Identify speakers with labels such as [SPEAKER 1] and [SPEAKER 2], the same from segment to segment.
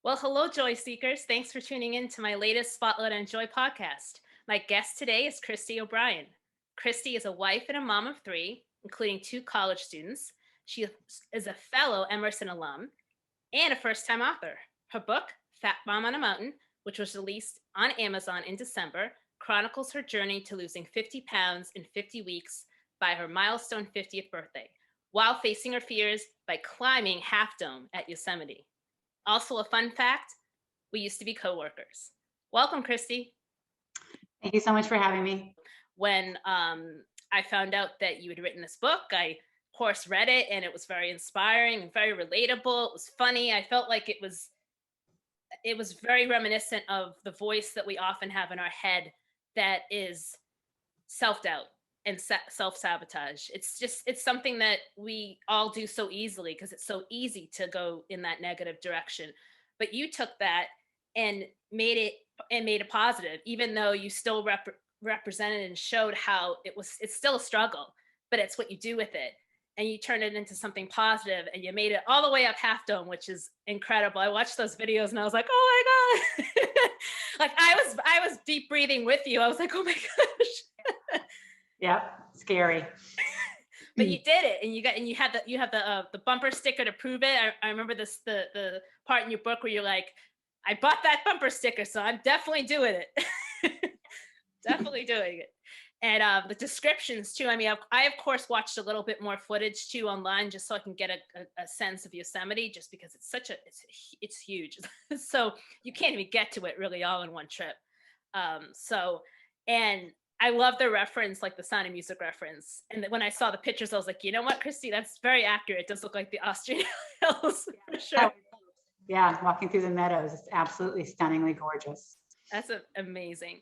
[SPEAKER 1] Well, hello, Joy Seekers. Thanks for tuning in to my latest Spotlight on Joy podcast. My guest today is Kriste O'Brien. Kriste is a wife and a mom of three, including two college students. She is a fellow Emerson alum and a first-time author. Her book, Fat Mom on a Mountain, which was released on Amazon in December, chronicles her journey to losing 50 pounds in 50 weeks by her milestone 50th birthday, while facing her fears by climbing Half Dome at Yosemite. Also, a fun fact, we used to be coworkers. Welcome, Kriste.
[SPEAKER 2] Thank you so much for having me.
[SPEAKER 1] When I found out that you had written this book, I, of course, read it, and it was very inspiring and very relatable. It was funny. I felt like it was very reminiscent of the voice that we often have in our head that is self-doubt and self-sabotage. It's something that we all do so easily because it's so easy to go in that negative direction. But you took that and made it positive, even though you still represented and showed how it's still a struggle, but it's what you do with it. And you turned it into something positive, and you made it all the way up Half Dome, which is incredible. I watched those videos and I was like, oh my God. Like I was deep breathing with you. I was like, oh my gosh.
[SPEAKER 2] Yep, scary.
[SPEAKER 1] But you did it, and you have the bumper sticker to prove it. I remember the part in your book where you're like, I bought that bumper sticker, so I'm definitely doing it. Definitely doing it. And the descriptions too. I mean, I of course watched a little bit more footage too online, just so I can get a sense of Yosemite, just because it's huge. So you can't even get to it really all in one trip. And I love the reference, like the Sound of Music reference. And when I saw the pictures, I was like, you know what, Kriste, that's very accurate. It does look like the Austrian hills for sure.
[SPEAKER 2] Yeah, walking through the meadows. It's absolutely stunningly gorgeous.
[SPEAKER 1] That's amazing.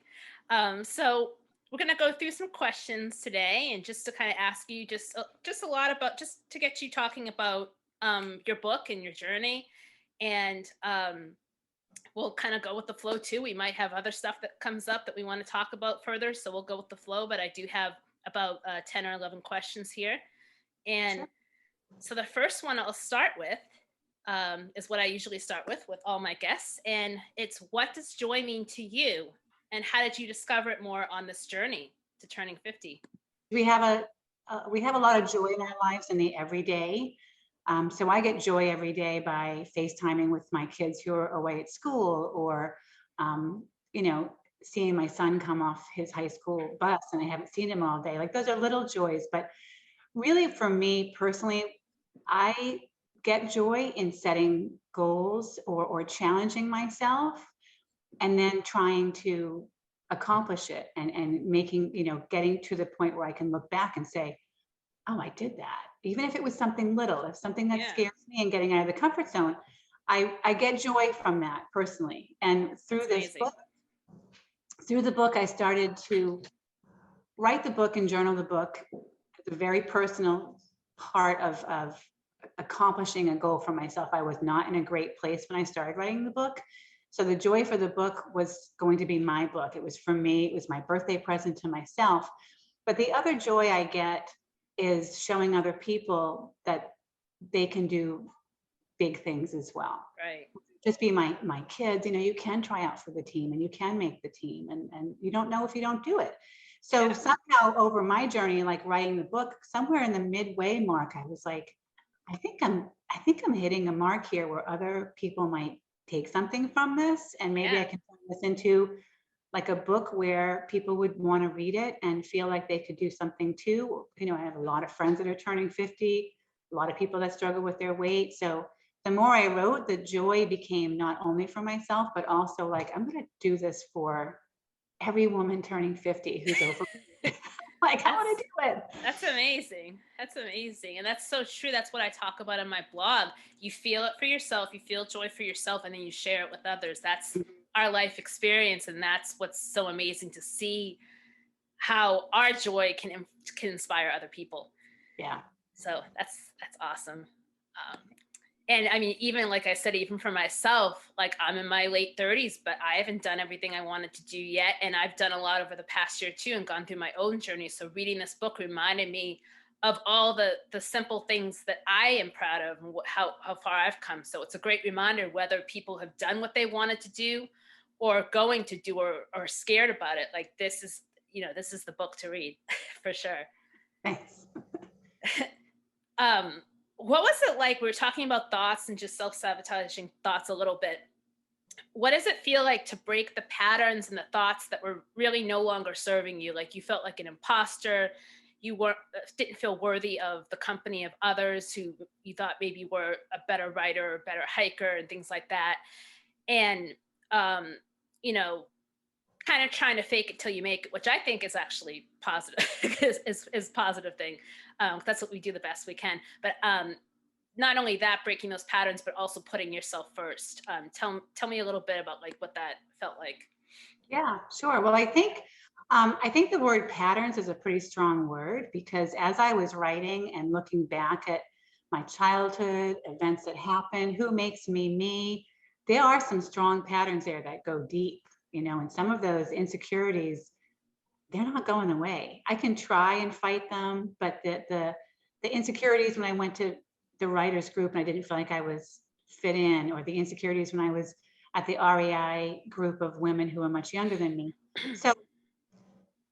[SPEAKER 1] So we're going to go through some questions today, and just to kind of ask you just a lot about, just to get you talking about your book and your journey. And we'll kind of go with the flow too. We might have other stuff that comes up that we want to talk about further, so we'll go with the flow. But I do have about 10 or 11 questions here. And
[SPEAKER 2] Sure.
[SPEAKER 1] So the first one I'll start with is what I usually start with all my guests. And it's, what does joy mean to you? And how did you discover it more on this journey to turning 50?
[SPEAKER 2] We have a lot of joy in our lives in the everyday. So I get joy every day by FaceTiming with my kids who are away at school, or um, seeing my son come off his high school bus and I haven't seen him all day. Like, those are little joys, but really for me personally, I get joy in setting goals or challenging myself, and then trying to accomplish it, and making, getting to the point where I can look back and say, oh, I did that. Even if it was something little, if something that
[SPEAKER 1] Yeah,
[SPEAKER 2] scares me and getting out of the comfort zone, I get joy from that personally. And
[SPEAKER 1] that's amazing.
[SPEAKER 2] through the book, I started to write the book and journal the book. It's a very personal part of accomplishing a goal for myself. I was not in a great place when I started writing the book. So the joy for the book was going to be my book. It was for me. It was my birthday present to myself. But the other joy I get is showing other people that they can do big things as well.
[SPEAKER 1] Right.
[SPEAKER 2] Just be my kids, you can try out for the team and you can make the team, and you don't know if you don't do it. So
[SPEAKER 1] Yeah.
[SPEAKER 2] somehow over my journey, like writing the book, somewhere in the midway mark, I was like, I think I'm hitting a mark here where other people might take something from this, and maybe
[SPEAKER 1] Yeah.
[SPEAKER 2] I can turn this into like a book where people would want to read it and feel like they could do something too. I have a lot of friends that are turning 50, a lot of people that struggle with their weight. So the more I wrote, the joy became not only for myself, but also like, I'm going to do this for every woman turning 50 who's over. Like, I want
[SPEAKER 1] That's
[SPEAKER 2] to do it.
[SPEAKER 1] That's amazing. That's amazing. And that's so true. That's what I talk about in my blog. You feel it for yourself, you feel joy for yourself, and then you share it with others. That's our life experience. And that's what's so amazing, to see how our joy can inspire other people.
[SPEAKER 2] Yeah.
[SPEAKER 1] So that's awesome. Um, and I mean, even like I said, even for myself, like I'm in my late 30s, but I haven't done everything I wanted to do yet. And I've done a lot over the past year too, and gone through my own journey. So reading this book reminded me of all the simple things that I am proud of and how far I've come. So it's a great reminder whether people have done what they wanted to do or going to do or scared about it. Like this is, this is the book to read for sure.
[SPEAKER 2] Thanks.
[SPEAKER 1] What was it like? We were talking about thoughts and just self-sabotaging thoughts a little bit. What does it feel like to break the patterns and the thoughts that were really no longer serving you? Like you felt like an imposter, you didn't feel worthy of the company of others who you thought maybe were a better writer or better hiker and things like that. And you know, kind of trying to fake it till you make it, which I think is actually positive, is positive thing. That's what we do the best we can. But not only that, breaking those patterns, but also putting yourself first. Tell me a little bit about like what that felt like.
[SPEAKER 2] Yeah, sure. Well, I think the word patterns is a pretty strong word, because as I was writing and looking back at my childhood, events that happened, who makes me me, there are some strong patterns there that go deep, and some of those insecurities, they're not going away. I can try and fight them, but the insecurities when I went to the writers group and I didn't feel like I was fit in, or the insecurities when I was at the REI group of women who are much younger than me. So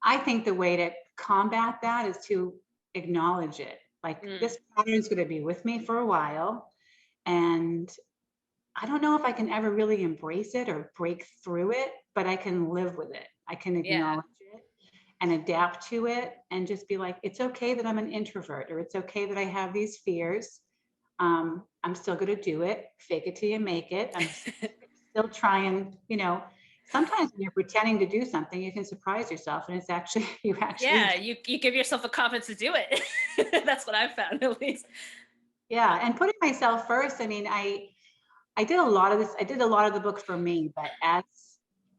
[SPEAKER 2] I think the way to combat that is to acknowledge it. Like this pattern is going to be with me for a while, and I don't know if I can ever really embrace it or break through it, but I can live with it. I can acknowledge it and adapt to it and just be like, it's okay that I'm an introvert, or it's okay that I have these fears. I'm still going to do it. Fake it till you make it. I'm still trying, sometimes when you're pretending to do something, you can surprise yourself, and it's actually,
[SPEAKER 1] you give yourself the confidence to do it. That's what I've found, at least.
[SPEAKER 2] Yeah. And putting myself first. I mean, I did a lot of this. I did a lot of the book for me, but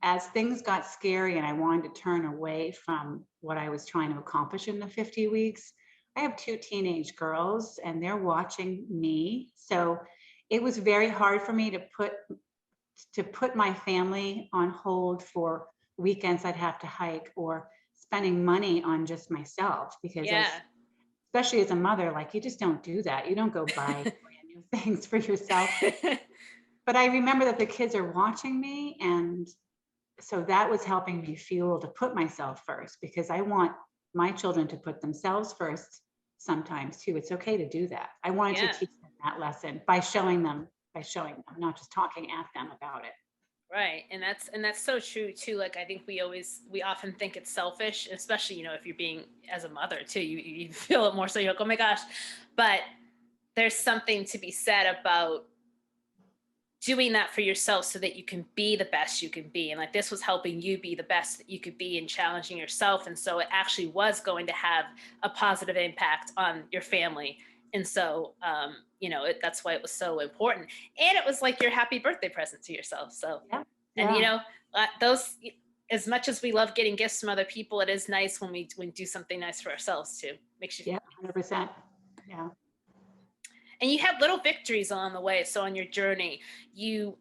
[SPEAKER 2] as things got scary and I wanted to turn away from what I was trying to accomplish in the 50 weeks, I have 2 teenage girls and they're watching me. So it was very hard for me to put my family on hold for weekends I'd have to hike, or spending money on just myself, because especially as a mother, like you just don't do that. You don't go buy brand new things for yourself. But I remember that the kids are watching me, and so that was helping me fuel to put myself first, because I want my children to put themselves first sometimes too. It's okay to do that. I wanted to teach them that lesson by showing them, not just talking at them about it.
[SPEAKER 1] Right. And that's so true too. Like I think we often think it's selfish, especially, if you're being as a mother too, you feel it more. So you're like, oh my gosh. But there's something to be said about doing that for yourself so that you can be the best you can be. And like this was helping you be the best that you could be and challenging yourself. And so it actually was going to have a positive impact on your family. And so, that's why it was so important. And it was like your happy birthday present to yourself. So, and those, as much as we love getting gifts from other people, it is nice when we do something nice for ourselves too. Makes you feel
[SPEAKER 2] 100%. Yeah.
[SPEAKER 1] And you had little victories along the way. So on your journey, you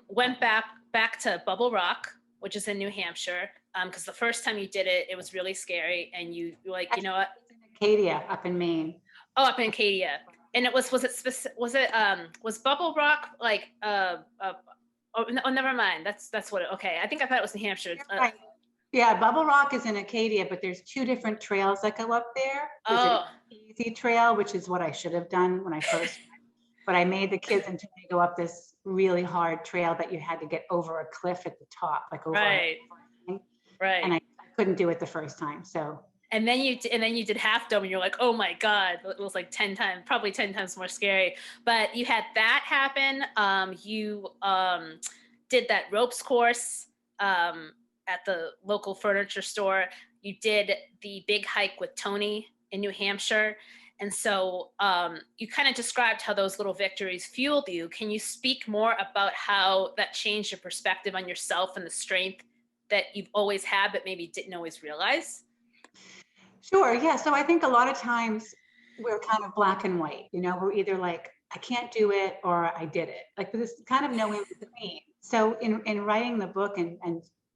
[SPEAKER 1] went back to Bubble Rock, which is in New Hampshire, because the first time you did it, it was really scary. And you were like, you know what?
[SPEAKER 2] Acadia, up in Maine.
[SPEAKER 1] Oh, up in Acadia. And was Bubble Rock like oh, never mind. That's what okay. I think I thought it was New Hampshire.
[SPEAKER 2] Right. Yeah, Bubble Rock is in Acadia, but there's 2 different trails that go up there. There's an easy trail, which is what I should have done when I first went. But I made the kids until they go up this really hard trail that you had to get over a cliff at the top, like over
[SPEAKER 1] right.
[SPEAKER 2] And I couldn't do it the first time. So
[SPEAKER 1] and then you did Half Dome, and you're like, oh my God, it was like 10 times more scary. But you had that happen. You did that ropes course at the local furniture store. You did the big hike with Tony in New Hampshire. And so you kind of described how those little victories fueled you. Can you speak more about how that changed your perspective on yourself and the strength that you've always had, but maybe didn't always realize?
[SPEAKER 2] Sure. Yeah. So I think a lot of times we're kind of black and white, we're either like, I can't do it, or I did it. Like there's kind of no in between. So in writing the book and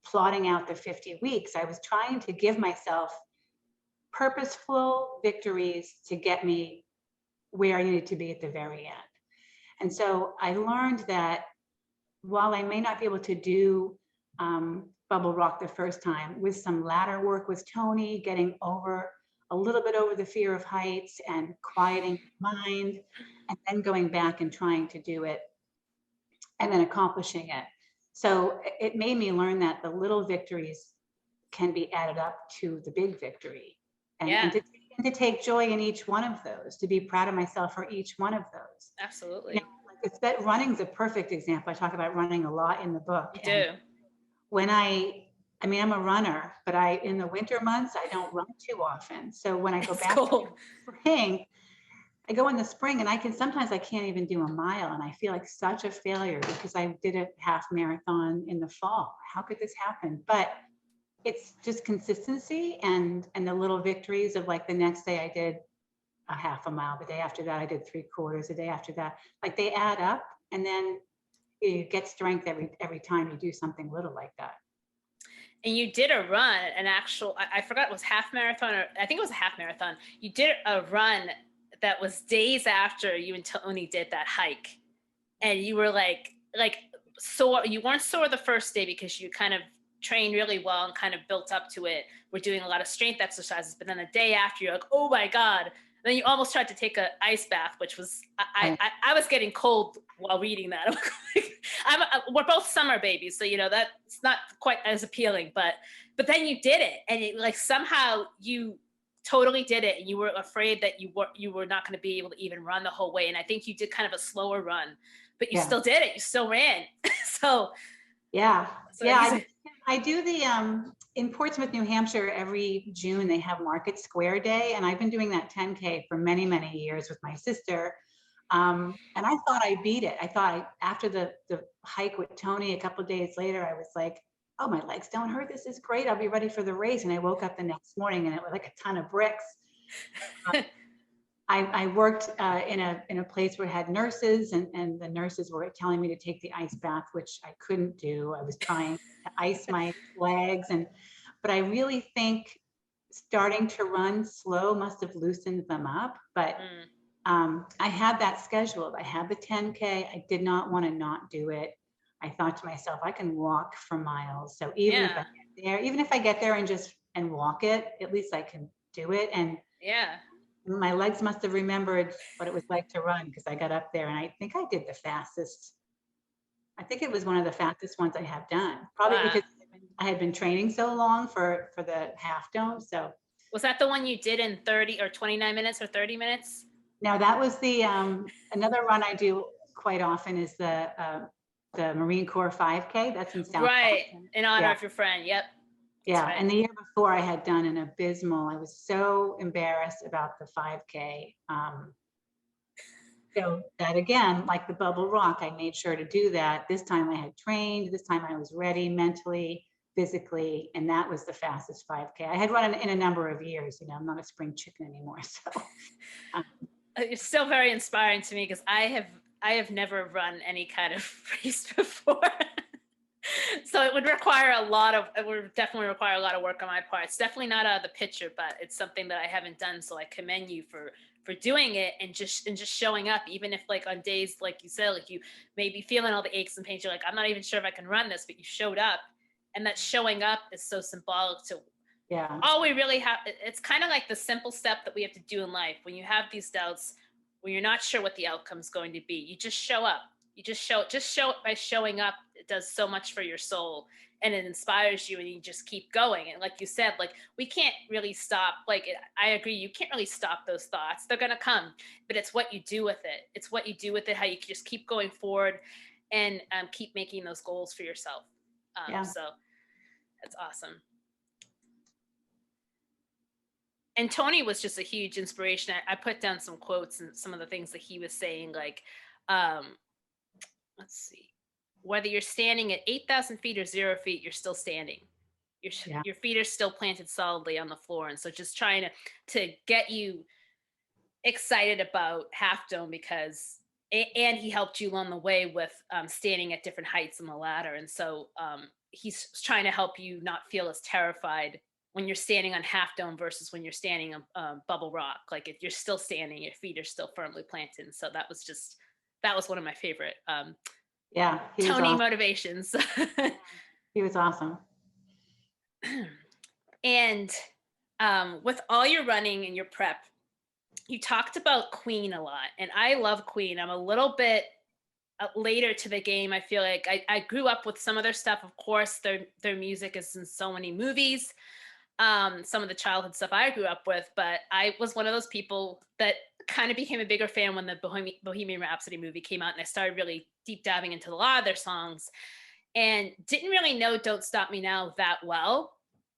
[SPEAKER 2] plotting out the 50 weeks, I was trying to give myself purposeful victories to get me where I needed to be at the very end. And so I learned that while I may not be able to do bubble rock the first time, with some ladder work with Tony, getting over a little bit over the fear of heights and quieting my mind, and then going back and trying to do it and then accomplishing it. So it made me learn that the little victories can be added up to the big victory. And,
[SPEAKER 1] Yeah,
[SPEAKER 2] and to take joy in each one of those, to be proud of myself for each one of those. You know,
[SPEAKER 1] absolutely.
[SPEAKER 2] like it's that running's a perfect example. I talk about running a lot in the book.
[SPEAKER 1] You
[SPEAKER 2] And
[SPEAKER 1] do.
[SPEAKER 2] when I mean, I'm a runner, but in the winter months, I don't run too often. So when I go
[SPEAKER 1] It's
[SPEAKER 2] back in
[SPEAKER 1] cool.
[SPEAKER 2] the spring, I go in the spring and sometimes I can't even do a mile. And I feel like such a failure because I did a half marathon in the fall. How could this happen? But it's just consistency and the little victories of like the next day I did a half a mile, the day after that I did 3/4, the day after that, like they add up, and then you get strength every time you do something little like that.
[SPEAKER 1] And you did a run, an actual, I forgot it was half marathon, or I think it was a half marathon. You did a run that was days after you and Tony did that hike. And you were like sore. You weren't sore the first day because you kind of trained really well and kind of built up to it. We're doing a lot of strength exercises, but then the day after you're like, oh my God. Then you almost tried to take an ice bath, which was, I was getting cold while reading that. We're both summer babies, so that's not quite as appealing. But then you did it, and like somehow you totally did it, and you were afraid that you were not going to be able to even run the whole way. And I think you did kind of a slower run, but you
[SPEAKER 2] Yeah.
[SPEAKER 1] still did it. You still ran. so
[SPEAKER 2] Yeah.
[SPEAKER 1] so
[SPEAKER 2] Yeah. I do in Portsmouth, New Hampshire, every June they have Market Square Day. And I've been doing that 10K for many, many years with my sister. And I thought I beat it. I thought after the hike with Tony, a couple of days later, I was like, oh, my legs don't hurt. This is great. I'll be ready for the race. And I woke up the next morning and it was like a ton of bricks. I worked in a place where it had nurses, and the nurses were telling me to take the ice bath, which I couldn't do. I was trying to ice my legs, but I really think starting to run slow must have loosened them up. But I had that scheduled. I had the 10K. I did not want to not do it. I thought to myself, I can walk for miles. So even if I get there and walk it, at least I can do it. And
[SPEAKER 1] yeah.
[SPEAKER 2] my legs must have remembered what it was like to run, because I got up there and I think I did the fastest. I think it was one of the fastest ones I have done, probably
[SPEAKER 1] Wow.
[SPEAKER 2] because I had been training so long for the half dome. So
[SPEAKER 1] Was that the one you did in 30 or 29 minutes or 30 minutes?
[SPEAKER 2] now that was the another run I do quite often is the Marine Corps 5K. That's in South
[SPEAKER 1] Right.
[SPEAKER 2] Boston.
[SPEAKER 1] In honor
[SPEAKER 2] Yeah.
[SPEAKER 1] of your friend. Yep.
[SPEAKER 2] Yeah,
[SPEAKER 1] Right.
[SPEAKER 2] and the year before I had done an abysmal. I was so embarrassed about the 5K. So that again, like the bubble rock, I made sure to do that. This time I had trained. This time I was ready mentally, physically, and that was the fastest 5K. I had run in a number of years. I'm not a spring chicken anymore. So
[SPEAKER 1] It's still very inspiring to me because I have never run any kind of race before. So it would definitely require a lot of work on my part. It's definitely not out of the picture, but it's something that I haven't done. So I commend you for doing it and just showing up, even if like on days like you said, like you may be feeling all the aches and pains. You're like, I'm not even sure if I can run this, but you showed up, and that showing up is so symbolic to
[SPEAKER 2] yeah,
[SPEAKER 1] all we really have. It's kind of like the simple step that we have to do in life when you have these doubts, when you're not sure what the outcome is going to be. You just show up. You just show it by showing up. It does so much for your soul, and it inspires you, and you just keep going. And like you said, like we can't really stop. I agree, you can't really stop those thoughts. They're gonna come, but it's what you do with it. It's what you do with it. How you just keep going forward, and keep making those goals for yourself.
[SPEAKER 2] yeah.
[SPEAKER 1] So that's awesome. And Tony was just a huge inspiration. I put down some quotes and some of the things that he was saying, like, um, let's see, whether you're standing at 8,000 feet or 0 feet, you're still standing.
[SPEAKER 2] Yeah.
[SPEAKER 1] Your feet are still planted solidly on the floor. And so just trying to get you excited about Half Dome and he helped you along the way with standing at different heights on the ladder. And so he's trying to help you not feel as terrified when you're standing on Half Dome versus when you're standing on Bubble Rock. Like if you're still standing, your feet are still firmly planted. And so that was one of my favorite
[SPEAKER 2] Yeah, he was
[SPEAKER 1] Tony
[SPEAKER 2] awesome.
[SPEAKER 1] motivations.
[SPEAKER 2] He was awesome.
[SPEAKER 1] And with all your running and your prep, you talked about Queen a lot, and I love Queen. I'm a little bit later to the game. I feel like I grew up with some of their stuff. Of course, their music is in so many movies. Some of the childhood stuff I grew up with, but I was one of those people that kind of became a bigger fan when the Bohemian Rhapsody movie came out, and I started really deep diving into a lot of their songs, and didn't really know "Don't Stop Me Now" that well,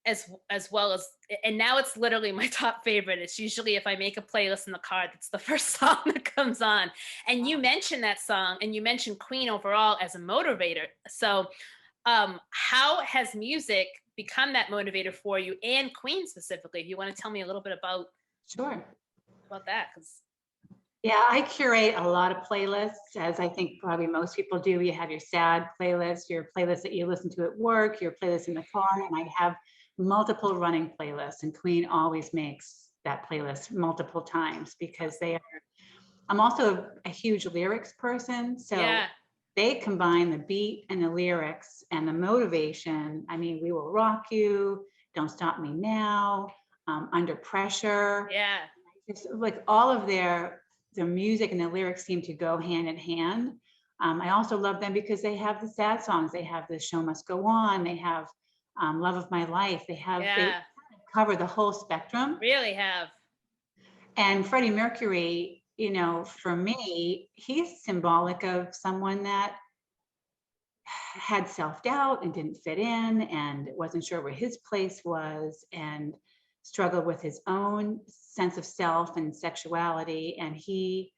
[SPEAKER 1] as well as, and now it's literally my top favorite. It's usually, if I make a playlist in the car, that's the first song that comes on. And you mentioned that song, and you mentioned Queen overall as a motivator. So how has music become that motivator for you, and Queen specifically? If you want to tell me a little bit
[SPEAKER 2] Sure.
[SPEAKER 1] about that, because
[SPEAKER 2] Yeah, I curate a lot of playlists, as I think probably most people do. You have your sad playlist, your playlist that you listen to at work, your playlist in the car, and I have multiple running playlists, and Queen always makes that playlist multiple times because I'm also a huge lyrics person, so
[SPEAKER 1] yeah,
[SPEAKER 2] they combine the beat and the lyrics and the motivation. I mean, "We Will Rock You," "Don't Stop Me Now," "Under Pressure."
[SPEAKER 1] yeah,
[SPEAKER 2] It's like all of their music and the lyrics seem to go hand in hand. I also love them because they have the sad songs. They have "The Show Must Go On." They have "Love of My Life." They
[SPEAKER 1] yeah,
[SPEAKER 2] cover the whole spectrum.
[SPEAKER 1] really have.
[SPEAKER 2] And Freddie Mercury, for me, he's symbolic of someone that had self-doubt and didn't fit in and wasn't sure where his place was and struggled with his own sense of self and sexuality. And he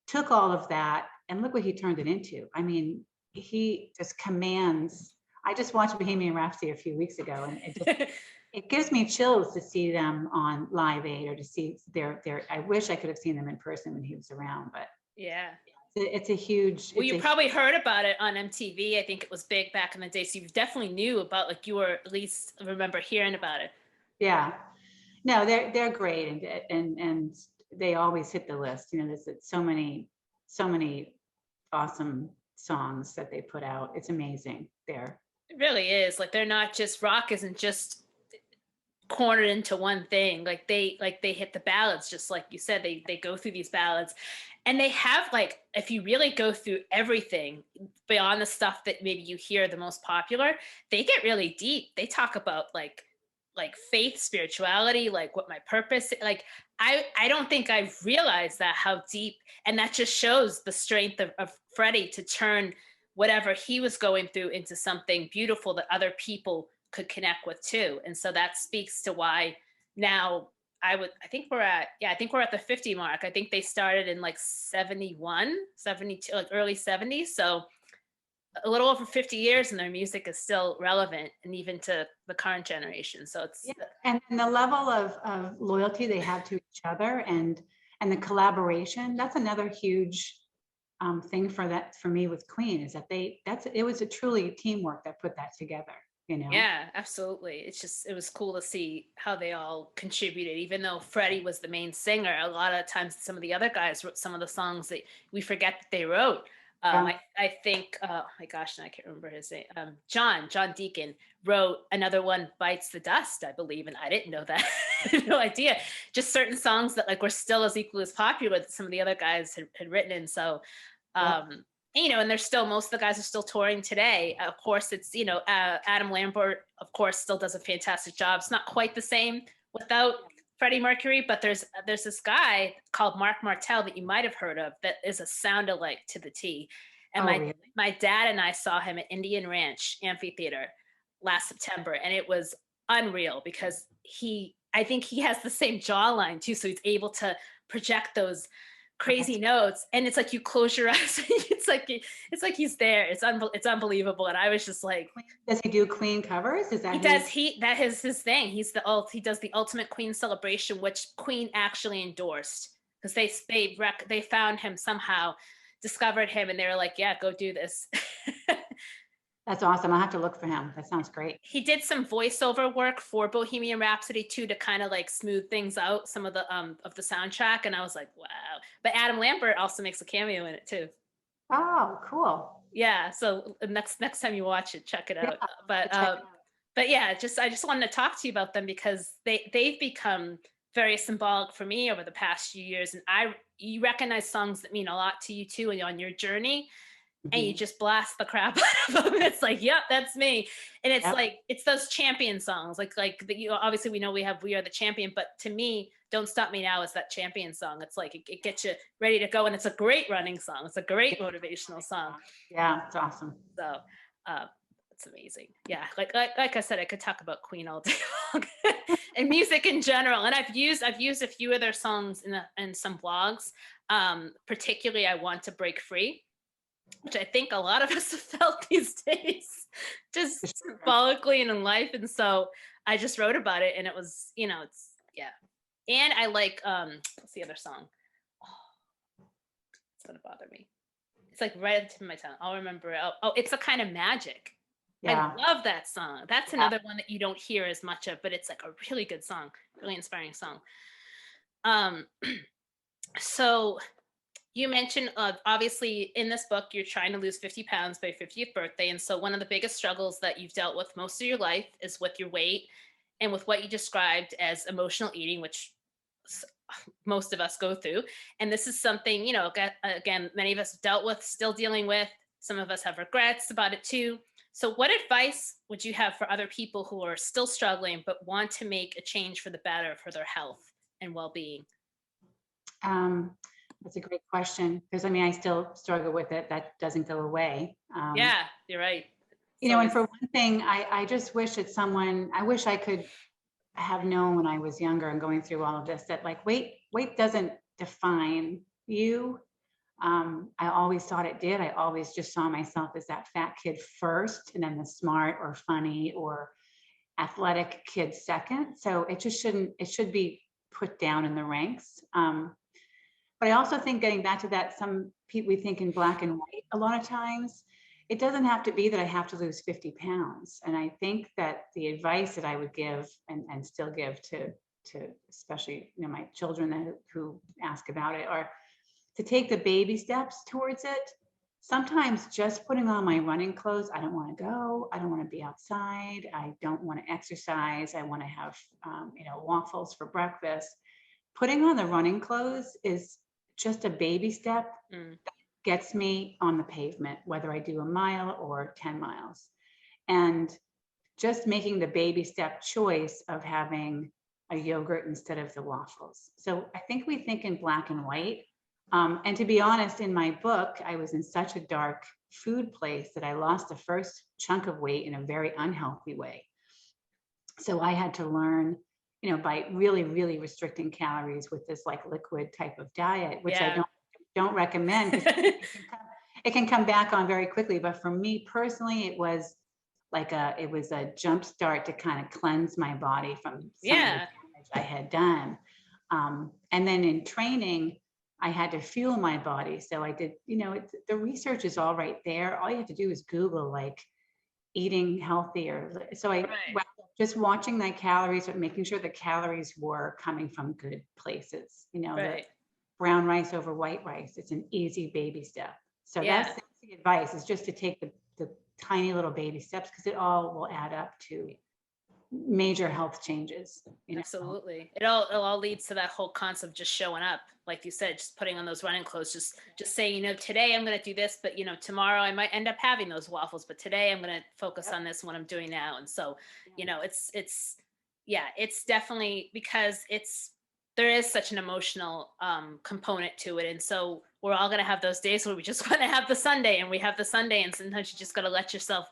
[SPEAKER 2] took all of that and look what he turned it into. I mean, he just commands. I just watched Bohemian Rhapsody a few weeks ago, and it gives me chills to see them on Live Aid or to see their. I wish I could have seen them in person when he was around, but
[SPEAKER 1] Yeah.
[SPEAKER 2] it's a huge.
[SPEAKER 1] Well, you probably heard about it on MTV. I think it was big back in the day. So you definitely knew about, like, you were at least remember hearing about it.
[SPEAKER 2] Yeah, no, they're great, and they always hit the list. There's so many awesome songs that they put out. It's amazing.
[SPEAKER 1] It really is. Like, they're not just, rock isn't just cornered into one thing. Like they hit the ballads, just like you said. They go through these ballads, and they have, like, if you really go through everything beyond the stuff that maybe you hear the most popular, they get really deep. They talk about, like faith, spirituality, like what my purpose, like I don't think I've realized that, how deep. And that just shows the strength of Freddie to turn whatever he was going through into something beautiful that other people could connect with too. And so that speaks to why now I think we're at the 50 mark. I think they started in like 71, 72, like early 70s. So a little over 50 years, and their music is still relevant, and even to the current generation. So it's,
[SPEAKER 2] Yeah, and the level of loyalty they have to each other, and the collaboration. That's another huge thing for me with Queen, is that it was a truly teamwork that put that together.
[SPEAKER 1] yeah, absolutely. It was cool to see how they all contributed, even though Freddie was the main singer. A lot of times some of the other guys wrote some of the songs that we forget that they wrote.
[SPEAKER 2] Yeah.
[SPEAKER 1] I think, oh my gosh, I can't remember his name. John Deacon wrote another one, "Bites the Dust," I believe, and I didn't know that. I had no idea. Just certain songs that, like, were still as equally as popular that some of the other guys had written. And so,
[SPEAKER 2] Yeah.
[SPEAKER 1] and they're still, most of the guys are still touring today. Of course, it's, Adam Lambert, of course, still does a fantastic job. It's not quite the same without Freddie Mercury, but there's this guy called Mark Martel that you might have heard of that is a sound-alike to the T. And
[SPEAKER 2] Oh, really?
[SPEAKER 1] my dad and I saw him at Indian Ranch Amphitheater last September, and it was unreal because I think he has the same jawline too, so he's able to project those crazy notes, and it's like you close your eyes, it's like he's there. It's unbelievable. And I was just like,
[SPEAKER 2] Does he do Queen covers? Is
[SPEAKER 1] he
[SPEAKER 2] that
[SPEAKER 1] does
[SPEAKER 2] his?
[SPEAKER 1] that is his thing. He does the ultimate Queen celebration, which Queen actually endorsed, because they found him somehow, discovered him, and they were like, yeah, go do this.
[SPEAKER 2] That's awesome. I'll have to look for him. That sounds great.
[SPEAKER 1] He did some voiceover work for Bohemian Rhapsody too, to kind of like smooth things out, some of the soundtrack, and I was like, wow. But Adam Lambert also makes a cameo in it too.
[SPEAKER 2] Oh, cool.
[SPEAKER 1] Yeah, so next time you watch it, check it
[SPEAKER 2] Yeah,
[SPEAKER 1] out.
[SPEAKER 2] I'll check it out.
[SPEAKER 1] But yeah, I just wanted to talk to you about them because they've become very symbolic for me over the past few years, and you recognize songs that mean a lot to you too, and on your journey, and you
[SPEAKER 2] Mhm.
[SPEAKER 1] just blast the crap out of them. And it's like, yep, that's me. And it's
[SPEAKER 2] Yep.
[SPEAKER 1] like, it's those champion songs, like that. You obviously, we know we have "We Are the Champion," but to me, "Don't Stop Me Now" is that champion song. It's like it gets you ready to go, and it's a great running song. It's a great motivational song.
[SPEAKER 2] Yeah, it's awesome.
[SPEAKER 1] So uh, it's amazing. Yeah, like I said, I could talk about Queen all day long, and music in general. And I've used a few of their songs in some blogs. Particularly, "I Want to Break Free," which I think a lot of us have felt these days, just
[SPEAKER 2] For sure.
[SPEAKER 1] symbolically and in life. And so I just wrote about it, and it was, it's yeah. And I like what's the other song? Oh, it's gonna bother me. It's like right at the tip of my tongue. I'll remember it. Oh, "It's a Kind of Magic." I
[SPEAKER 2] Yeah.
[SPEAKER 1] love that song. That's
[SPEAKER 2] Yeah.
[SPEAKER 1] another one that you don't hear as much of, but it's like a really good song, really inspiring song. Um, so you mentioned, obviously, in this book, you're trying to lose 50 pounds by your 50th birthday. And so, one of the biggest struggles that you've dealt with most of your life is with your weight and with what you described as emotional eating, which s- most of us go through. And this is something, again, many of us have dealt with, still dealing with. Some of us have regrets about it too. So, what advice would you have for other people who are still struggling but want to make a change for the better for their health and well being?
[SPEAKER 2] Um, that's a great question because I mean, I still struggle with it. That doesn't go away.
[SPEAKER 1] Yeah, you're right.
[SPEAKER 2] You
[SPEAKER 1] It's
[SPEAKER 2] know, and
[SPEAKER 1] always,
[SPEAKER 2] for one thing, I just wish that I wish I could have known when I was younger and going through all of this that like weight doesn't define you. I always thought it did. I always just saw myself as that fat kid first, and then the smart or funny or athletic kid second. So it just shouldn't, it should be put down in the ranks. But I also think getting back to that, some people we think in black and white a lot of times. It doesn't have to be that I have to lose 50 pounds. And I think that the advice that I would give and still give to especially my children who ask about it are to take the baby steps towards it. Sometimes just putting on my running clothes, I don't want to go, I don't want to be outside, I don't want to exercise, I want to have waffles for breakfast. Putting on the running clothes is just a baby step
[SPEAKER 1] mm,
[SPEAKER 2] that gets me on the pavement, whether I do a mile or 10 miles. And just making the baby step choice of having a yogurt instead of the waffles. So I think we think in black and white. And to be honest, in my book, I was in such a dark food place that I lost the first chunk of weight in a very unhealthy way. So I had to learn, by really, really restricting calories with this like liquid type of diet, which I
[SPEAKER 1] yeah.
[SPEAKER 2] don't recommend because it can come back on very quickly. But for me personally, it was a jump start to kind of cleanse my body from some of the
[SPEAKER 1] Yeah.
[SPEAKER 2] damage I had done. And then in training, I had to fuel my body. So I did, the research is all right there. All you have to do is Google like eating healthier. So
[SPEAKER 1] Right.
[SPEAKER 2] just watching my calories, but making sure the calories were coming from good places. The
[SPEAKER 1] Right.
[SPEAKER 2] brown rice over white rice. It's an easy baby step. So
[SPEAKER 1] Yeah.
[SPEAKER 2] that's the advice, is just to take the tiny little baby steps because it all will add up to major health changes.
[SPEAKER 1] Absolutely. It all leads to that whole concept of just showing up, like you said, just putting on those running clothes, just saying, today I'm going to do this, but tomorrow I might end up having those waffles, but today I'm going to focus on this what I'm doing now. And so, it's yeah, it's definitely because there is such an emotional component to it. And so we're all going to have those days where we just want to have the Sunday, and we have the Sunday, and sometimes you just got to let yourself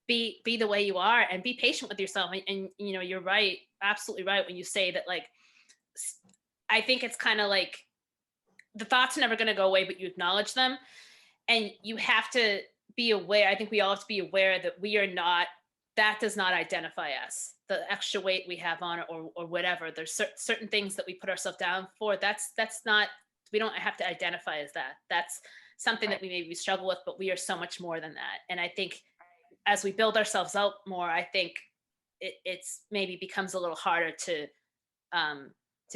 [SPEAKER 1] be the way you are and be patient with yourself. And you're right, absolutely right, when you say that, like, I think it's kind of like the thoughts are never going to go away, but you acknowledge them, and you have to be aware. I think we all have to be aware that we are not, that does not identify us, the extra weight we have on, or whatever. There's certain things that we put ourselves down for. That's not, we don't have to identify as that. That's something that we maybe struggle with, but we are so much more than that. And I think as we build ourselves out more, I think it's maybe becomes a little harder to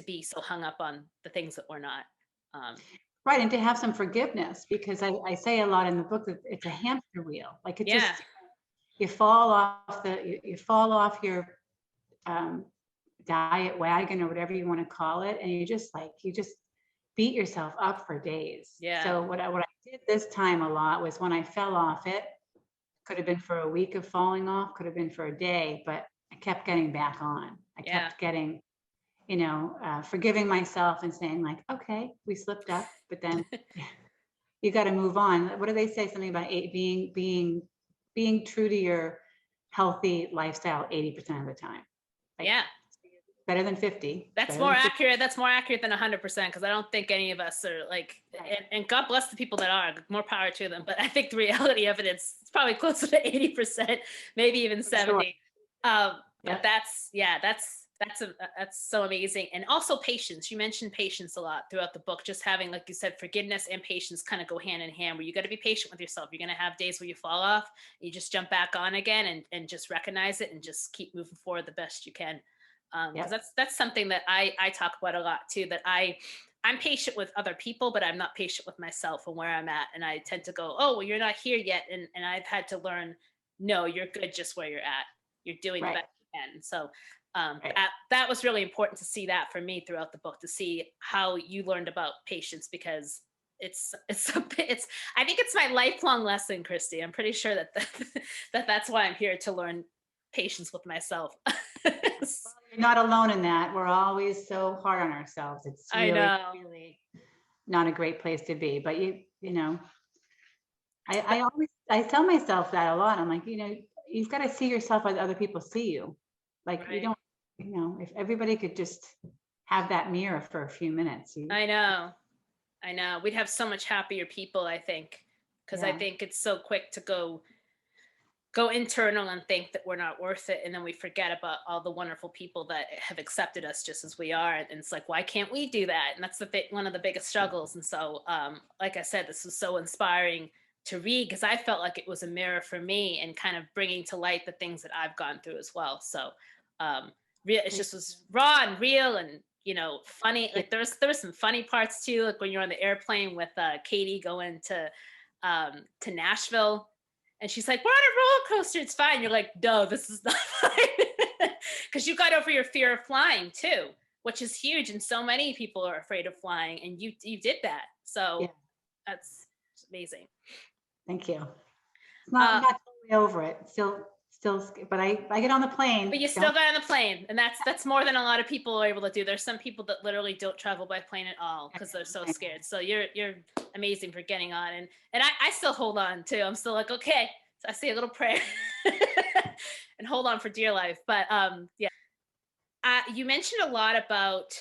[SPEAKER 1] be so hung up on the things that we're not. Um,
[SPEAKER 2] Right, and to have some forgiveness, because I say a lot in the book that it's a hamster wheel. Like, it
[SPEAKER 1] yeah,
[SPEAKER 2] just, you fall off your um, diet wagon or whatever you want to call it, and you just beat yourself up for days.
[SPEAKER 1] yeah,
[SPEAKER 2] So what I did this time a lot was, when I fell off, it could have been for a week of falling off, could have been for a day, but I kept getting back on. I
[SPEAKER 1] yeah.
[SPEAKER 2] kept getting, forgiving myself and saying, like, okay, we slipped up, but then you got to move on. What do they say? Something about being true to your healthy lifestyle 80% of the time. Like,
[SPEAKER 1] Yeah.
[SPEAKER 2] better than 50.
[SPEAKER 1] That's
[SPEAKER 2] Better
[SPEAKER 1] more
[SPEAKER 2] than 50.
[SPEAKER 1] accurate. That's more accurate than 100%, because I don't think any of us are like,
[SPEAKER 2] Right.
[SPEAKER 1] and God bless the people that are, more power to them. But I think the reality of it's probably closer to 80%, maybe even
[SPEAKER 2] For sure.
[SPEAKER 1] 70. But
[SPEAKER 2] Yep.
[SPEAKER 1] that's so amazing. And also patience. You mentioned patience a lot throughout the book. Just having, like you said, forgiveness and patience kind of go hand in hand, where you got to be patient with yourself. You're going to have days where you fall off, you just jump back on again and just recognize it and just keep moving forward the best you can. Because
[SPEAKER 2] Yep.
[SPEAKER 1] that's something that I talk about a lot too, that I'm patient with other people, but I'm not patient with myself and where I'm at. And I tend to go, oh, well, you're not here yet. And I've had to learn, no, you're good just where you're at. You're doing the
[SPEAKER 2] Right.
[SPEAKER 1] best you can. So
[SPEAKER 2] Right.
[SPEAKER 1] that was really important to see that for me throughout the book, to see how you learned about patience, because it's I think it's my lifelong lesson, Kriste. I'm pretty sure that's why I'm here, to learn patience with myself.
[SPEAKER 2] You're not alone in that. We're always so hard on ourselves. It's
[SPEAKER 1] I
[SPEAKER 2] really,
[SPEAKER 1] know.
[SPEAKER 2] really not a great place to be. But I tell myself that a lot. I'm like, you've got to see yourself as other people see you. Like, you
[SPEAKER 1] Right.
[SPEAKER 2] don't, if everybody could just have that mirror for a few minutes.
[SPEAKER 1] I know. I know. We'd have so much happier people, I think, because I
[SPEAKER 2] Yeah.
[SPEAKER 1] think it's so quick to go internal and think that we're not worth it, and then we forget about all the wonderful people that have accepted us just as we are. And it's like, why can't we do that? And that's one of the biggest struggles. And so like I said, this was so inspiring to read, because I felt like it was a mirror for me, and kind of bringing to light the things that I've gone through as well. So it just was raw and real, and funny. Like there was some funny parts too, like when you're on the airplane with Katie going to Nashville, and she's like, we're on a roller coaster, it's fine. You're like, no, this is not fine. Because you got over your fear of flying too, which is huge. And so many people are afraid of flying, and you did that. So
[SPEAKER 2] Yeah.
[SPEAKER 1] that's amazing.
[SPEAKER 2] Thank you. I'm not totally over it. Still, but I get on the plane.
[SPEAKER 1] But you still got on the plane, and that's more than a lot of people are able to do. There's some people that literally don't travel by plane at all because they're so scared. So you're amazing for getting on, and I still hold on too. I'm still like, okay, so I say a little prayer and hold on for dear life. But yeah, you mentioned a lot about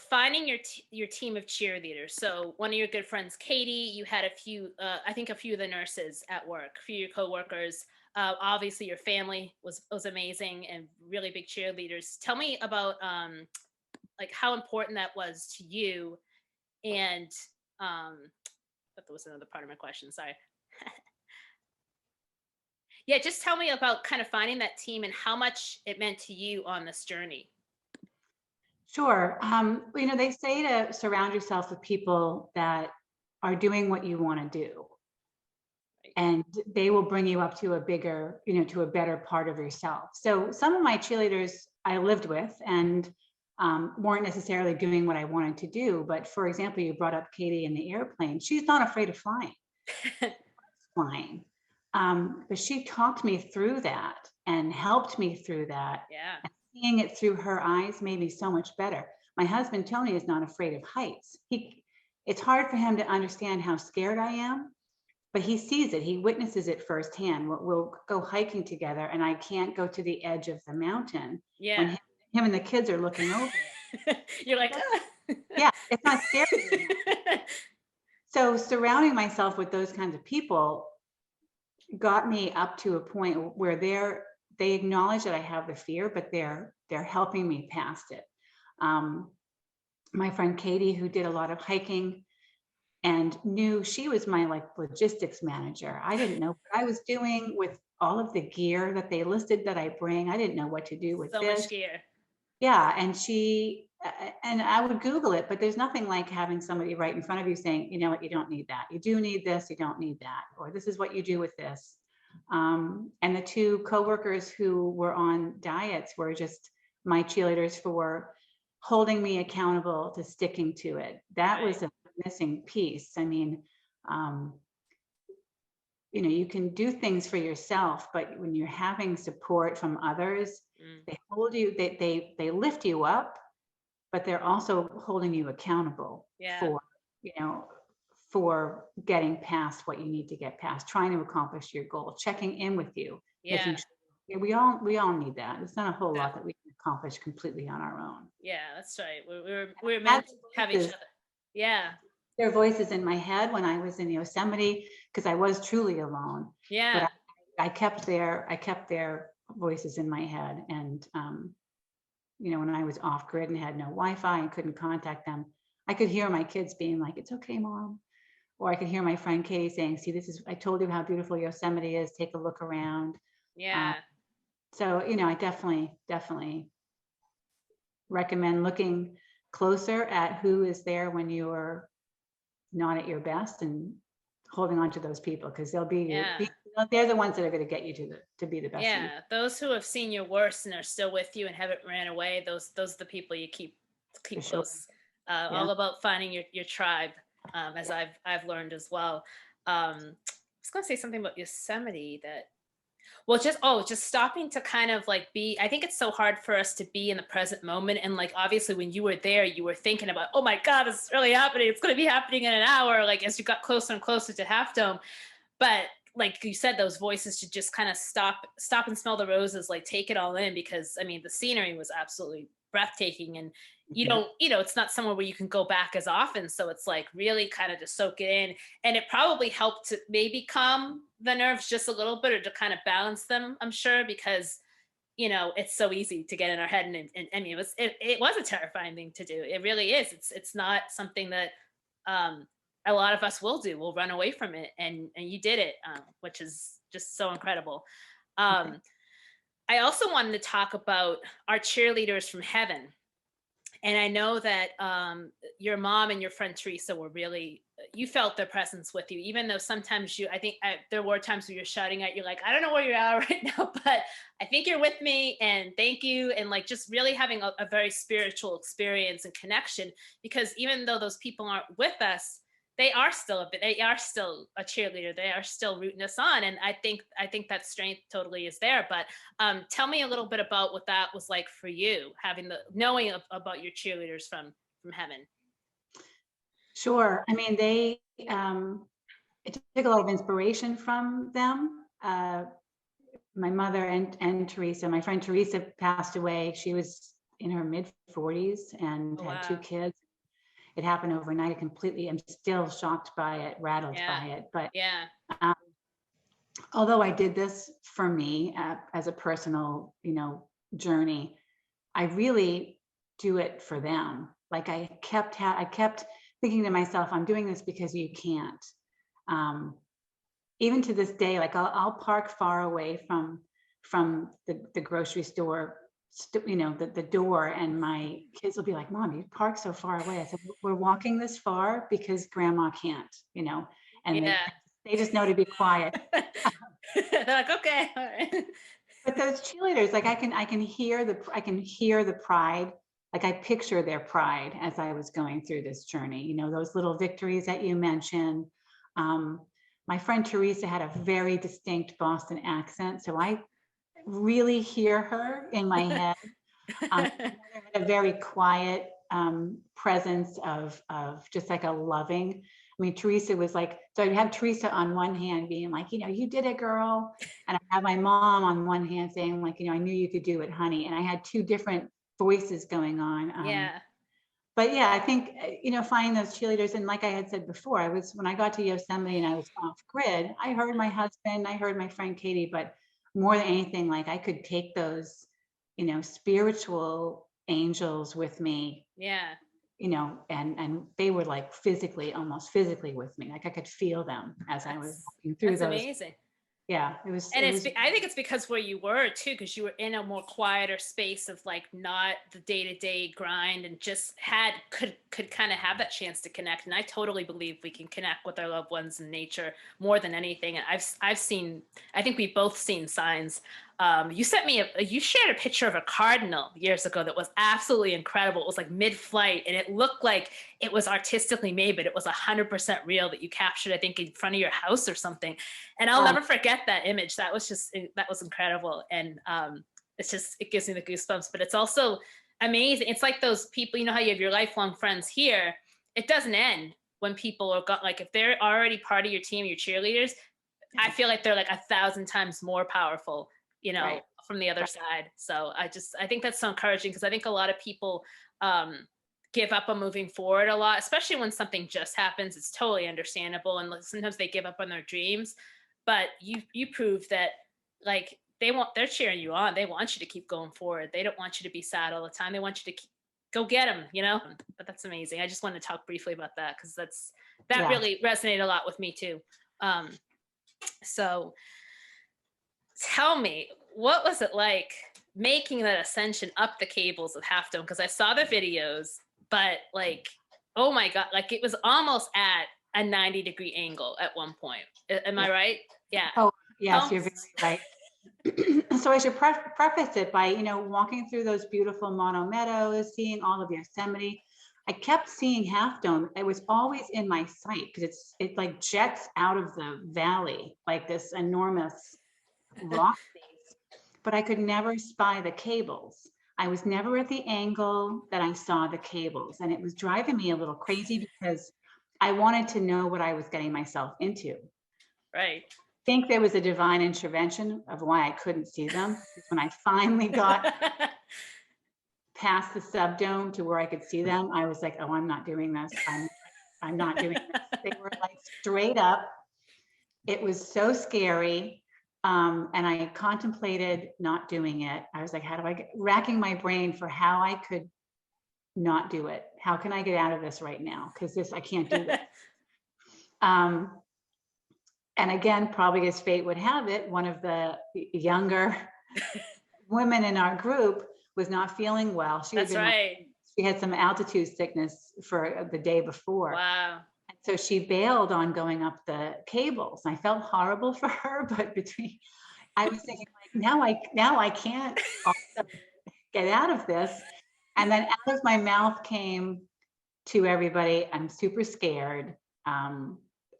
[SPEAKER 1] finding your team of cheerleaders. So one of your good friends, Katie, you had a few, I think a few of the nurses at work, a few of your coworkers. Obviously, your family was amazing and really big cheerleaders. Tell me about like how important that was to you, and but there was another part of my question. Sorry. Yeah, just tell me about kind of finding that team and how much it meant to you on this journey.
[SPEAKER 2] Sure. They say to surround yourself with people that are doing what you want to do, and they will bring you up to a bigger, to a better part of yourself. So some of my cheerleaders I lived with and weren't necessarily doing what I wanted to do. But for example, you brought up Katie in the airplane. She's not afraid of flying. Flying. But she talked me through that and helped me through that.
[SPEAKER 1] Yeah.
[SPEAKER 2] And seeing it through her eyes made me so much better. My husband, Tony, is not afraid of heights. It's hard for him to understand how scared I am, but he sees it. He witnesses it firsthand. We'll go hiking together, and I can't go to the edge of the mountain when
[SPEAKER 1] Yeah.
[SPEAKER 2] him and the kids are looking over.
[SPEAKER 1] You're like,
[SPEAKER 2] yeah, it's not scary. So surrounding myself with those kinds of people got me up to a point where they acknowledge that I have the fear, but they're helping me past it. My friend Katie, who did a lot of hiking and knew, she was my like logistics manager. I didn't know what I was doing with all of the gear that they listed that I bring. I didn't know what to do with
[SPEAKER 1] So much
[SPEAKER 2] this.
[SPEAKER 1] gear.
[SPEAKER 2] Yeah, and and I would Google it, but there's nothing like having somebody right in front of you saying, you know what, you don't need that. You do need this, you don't need that, or this is what you do with this. And the two coworkers who were on diets were just my cheerleaders for holding me accountable to sticking to it. That
[SPEAKER 1] Right.
[SPEAKER 2] was a missing piece. I mean, um, you can do things for yourself, but when you're having support from others,
[SPEAKER 1] Mm.
[SPEAKER 2] they hold you, they lift you up, but they're also holding you accountable
[SPEAKER 1] Yeah.
[SPEAKER 2] for, you know, for getting past what you need to get past, trying to accomplish your goal, checking in with you, making
[SPEAKER 1] Yeah.
[SPEAKER 2] sure. Yeah, we all need that. It's not a whole lot that we can accomplish completely on our own.
[SPEAKER 1] Yeah, that's right. We were
[SPEAKER 2] I had
[SPEAKER 1] meant to have each
[SPEAKER 2] voices,
[SPEAKER 1] other. Yeah.
[SPEAKER 2] their voices in my head when I was in Yosemite, because I was truly alone. But
[SPEAKER 1] Yeah.
[SPEAKER 2] I kept their voices in my head, and when I was off grid and had no Wi-Fi and couldn't contact them, I could hear my kids being like, "It's okay, mom." Or I could hear my friend Katie saying, "See, I told you how beautiful Yosemite is. Take a look around." Uh,
[SPEAKER 1] Yeah.
[SPEAKER 2] so, I definitely recommend looking closer at who is there when you're not at your best, and holding on to those people, because
[SPEAKER 1] Yeah.
[SPEAKER 2] they're the ones that are going to get you to be the best that you.
[SPEAKER 1] Yeah. Those who have seen your worst and are still with you and haven't ran away, those are the people you
[SPEAKER 2] For
[SPEAKER 1] keep
[SPEAKER 2] sure.
[SPEAKER 1] close.
[SPEAKER 2] Yeah.
[SPEAKER 1] All about finding your tribe, as I've learned as well. I was gonna say something about Yosemite that. Well, just stopping to kind of like be, I think it's so hard for us to be in the present moment. And like, obviously, when you were there, you were thinking about, oh my God, this is really happening. It's going to be happening in an hour, like as you got closer and closer to Half Dome. But like you said, those voices should just kind of stop and smell the roses, like take it all in, because I mean, the scenery was absolutely breathtaking. And you
[SPEAKER 2] Mhm.
[SPEAKER 1] don't, it's not somewhere where you can go back as often. So it's like really kind of to soak it in. And it probably helped to maybe calm the nerves just a little bit, or to kind of balance them, I'm sure, because it's so easy to get in our head. And I mean, it was a terrifying thing to do. It really is. It's not something that um a lot of us will do. We'll run away from it, and you did it, which is just so incredible.
[SPEAKER 2] Okay.
[SPEAKER 1] um I also wanted to talk about our cheerleaders from heaven. And I know that your mom and your friend Teresa were really, you felt their presence with you, even though sometimes I think there were times where you're shouting at you, like, I don't know where you're at right now, but I think you're with me and thank you. And like just really having a very spiritual experience and connection, because even though those people aren't with us, they are still a cheerleader. They are still rooting us on. And I think that strength totally is there. But tell me a little bit about what that was like for you, having the knowing about your cheerleaders from heaven.
[SPEAKER 2] Sure. I mean, um, it took a lot of inspiration from them. My mother and Teresa, my friend Teresa passed away. She was in her mid 40s and
[SPEAKER 1] Oh
[SPEAKER 2] had two
[SPEAKER 1] wow.
[SPEAKER 2] kids. It happened overnight. Completely, I'm still shocked by it, rattled
[SPEAKER 1] Yeah.
[SPEAKER 2] by it. But
[SPEAKER 1] Yeah.
[SPEAKER 2] um, although I did this for me as a personal, journey, I really do it for them. Like I kept thinking to myself, I'm doing this because you can't. Um, Even to this day, like I'll park far away from the grocery store, the door, and my kids will be like, "Mom, you park so far away." I said, "We're walking this far because Grandma can't," and they
[SPEAKER 1] Yeah.
[SPEAKER 2] they just know to be quiet.
[SPEAKER 1] They're like, okay, all right.
[SPEAKER 2] But those cheerleaders, like I can hear the pride. Like I picture their pride as I was going through this journey. Those little victories that you mentioned. Um, my friend Teresa had a very distinct Boston accent, so I really hear her in my head. My mother had a very quiet presence of just like a loving. I mean, Teresa was like, so I'd have Teresa on one hand being like, you did it, girl. And I have my mom on one hand saying like, I knew you could do it, honey. And I had two different voices going on.
[SPEAKER 1] Yeah.
[SPEAKER 2] But yeah, I think, finding those cheerleaders. And like I had said before, when I got to Yosemite and I was off grid, I heard my husband, I heard my friend Katie, but more than anything, like I could take those, spiritual angels with me,
[SPEAKER 1] Yeah.
[SPEAKER 2] and they were like almost physically with me. Like I could feel them as I was
[SPEAKER 1] That's
[SPEAKER 2] walking through
[SPEAKER 1] that's
[SPEAKER 2] those
[SPEAKER 1] amazing.
[SPEAKER 2] Yeah,
[SPEAKER 1] And
[SPEAKER 2] it was,
[SPEAKER 1] I think it's because where you were too, because you were in a more quieter space of like not the day to day grind, and just could kind of have that chance to connect. And I totally believe we can connect with our loved ones in nature more than anything. And I've seen, I think we've both seen signs. You sent me you shared a picture of a cardinal years ago that was absolutely incredible. It was like mid flight, and it looked like it was artistically made, but it was 100% real, that you captured, I think, in front of your house or something. And I'll
[SPEAKER 2] yeah,
[SPEAKER 1] never forget that image. That was incredible. And it gives me the goosebumps, but it's also amazing. It's like those people, you know how you have your lifelong friends here. It doesn't end when people are like, if they're already part of your team, your cheerleaders, I feel like they're like 1,000 times more powerful,
[SPEAKER 2] right.
[SPEAKER 1] from the other side. So I think that's so encouraging, because I think a lot of people give up on moving forward a lot, especially when something just happens. It's totally understandable. And sometimes they give up on their dreams, but you prove that, like, they're cheering you on. They want you to keep going forward. They don't want you to be sad all the time. They want you to go get them. But that's amazing. I just want to talk briefly about that, because that
[SPEAKER 2] Yeah.
[SPEAKER 1] really resonated a lot with me too. So tell me, what was it like making that ascension up the cables of Half Dome? Because I saw the videos, but like, oh my God, like it was almost at a 90-degree angle at one point. Am I right? Yeah.
[SPEAKER 2] Oh, yes,
[SPEAKER 1] Tell-
[SPEAKER 2] you're very right. So I should preface it by, walking through those beautiful Mono Meadows, seeing all of Yosemite. I kept seeing Half Dome. It was always in my sight because it like jets out of the valley, like this enormous rock face, but I could never spy the cables. I was never at the angle that I saw the cables, and it was driving me a little crazy because I wanted to know what I was getting myself into.
[SPEAKER 1] right.
[SPEAKER 2] Think there was a divine intervention of why I couldn't see them. When I finally got past the subdome to where I could see them, I was like, oh, I'm not doing this. I'm not doing this. They were like straight up. It was so scary. And I contemplated not doing it. I was like, how do I racking my brain for how I could not do it? How can I get out of this right now? Because I can't do this. And again, probably as fate would have it, one of the younger women in our group was not feeling well.
[SPEAKER 1] That's right.
[SPEAKER 2] She had some altitude sickness for the day before.
[SPEAKER 1] Wow.
[SPEAKER 2] And so she bailed on going up the cables. I felt horrible for her, but I was thinking like, now I can't also get out of this. And then out of my mouth came to everybody, I'm super scared.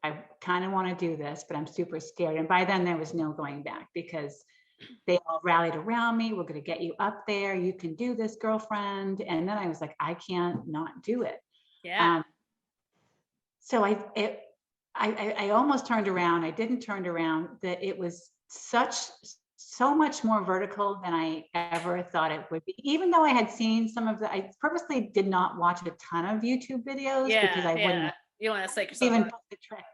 [SPEAKER 2] I kind of want to do this, but I'm super scared. And by then there was no going back because they all rallied around me. We're going to get you up there. You can do this, girlfriend. And then I was like, I can't not do it.
[SPEAKER 1] Yeah.
[SPEAKER 2] So I almost turned around. I didn't turn around. That it was so much more vertical than I ever thought it would be. Even though I had seen I purposely did not watch a ton of YouTube videos because I wouldn't.
[SPEAKER 1] You don't want to psych yourself
[SPEAKER 2] Even
[SPEAKER 1] out.
[SPEAKER 2] book the trip.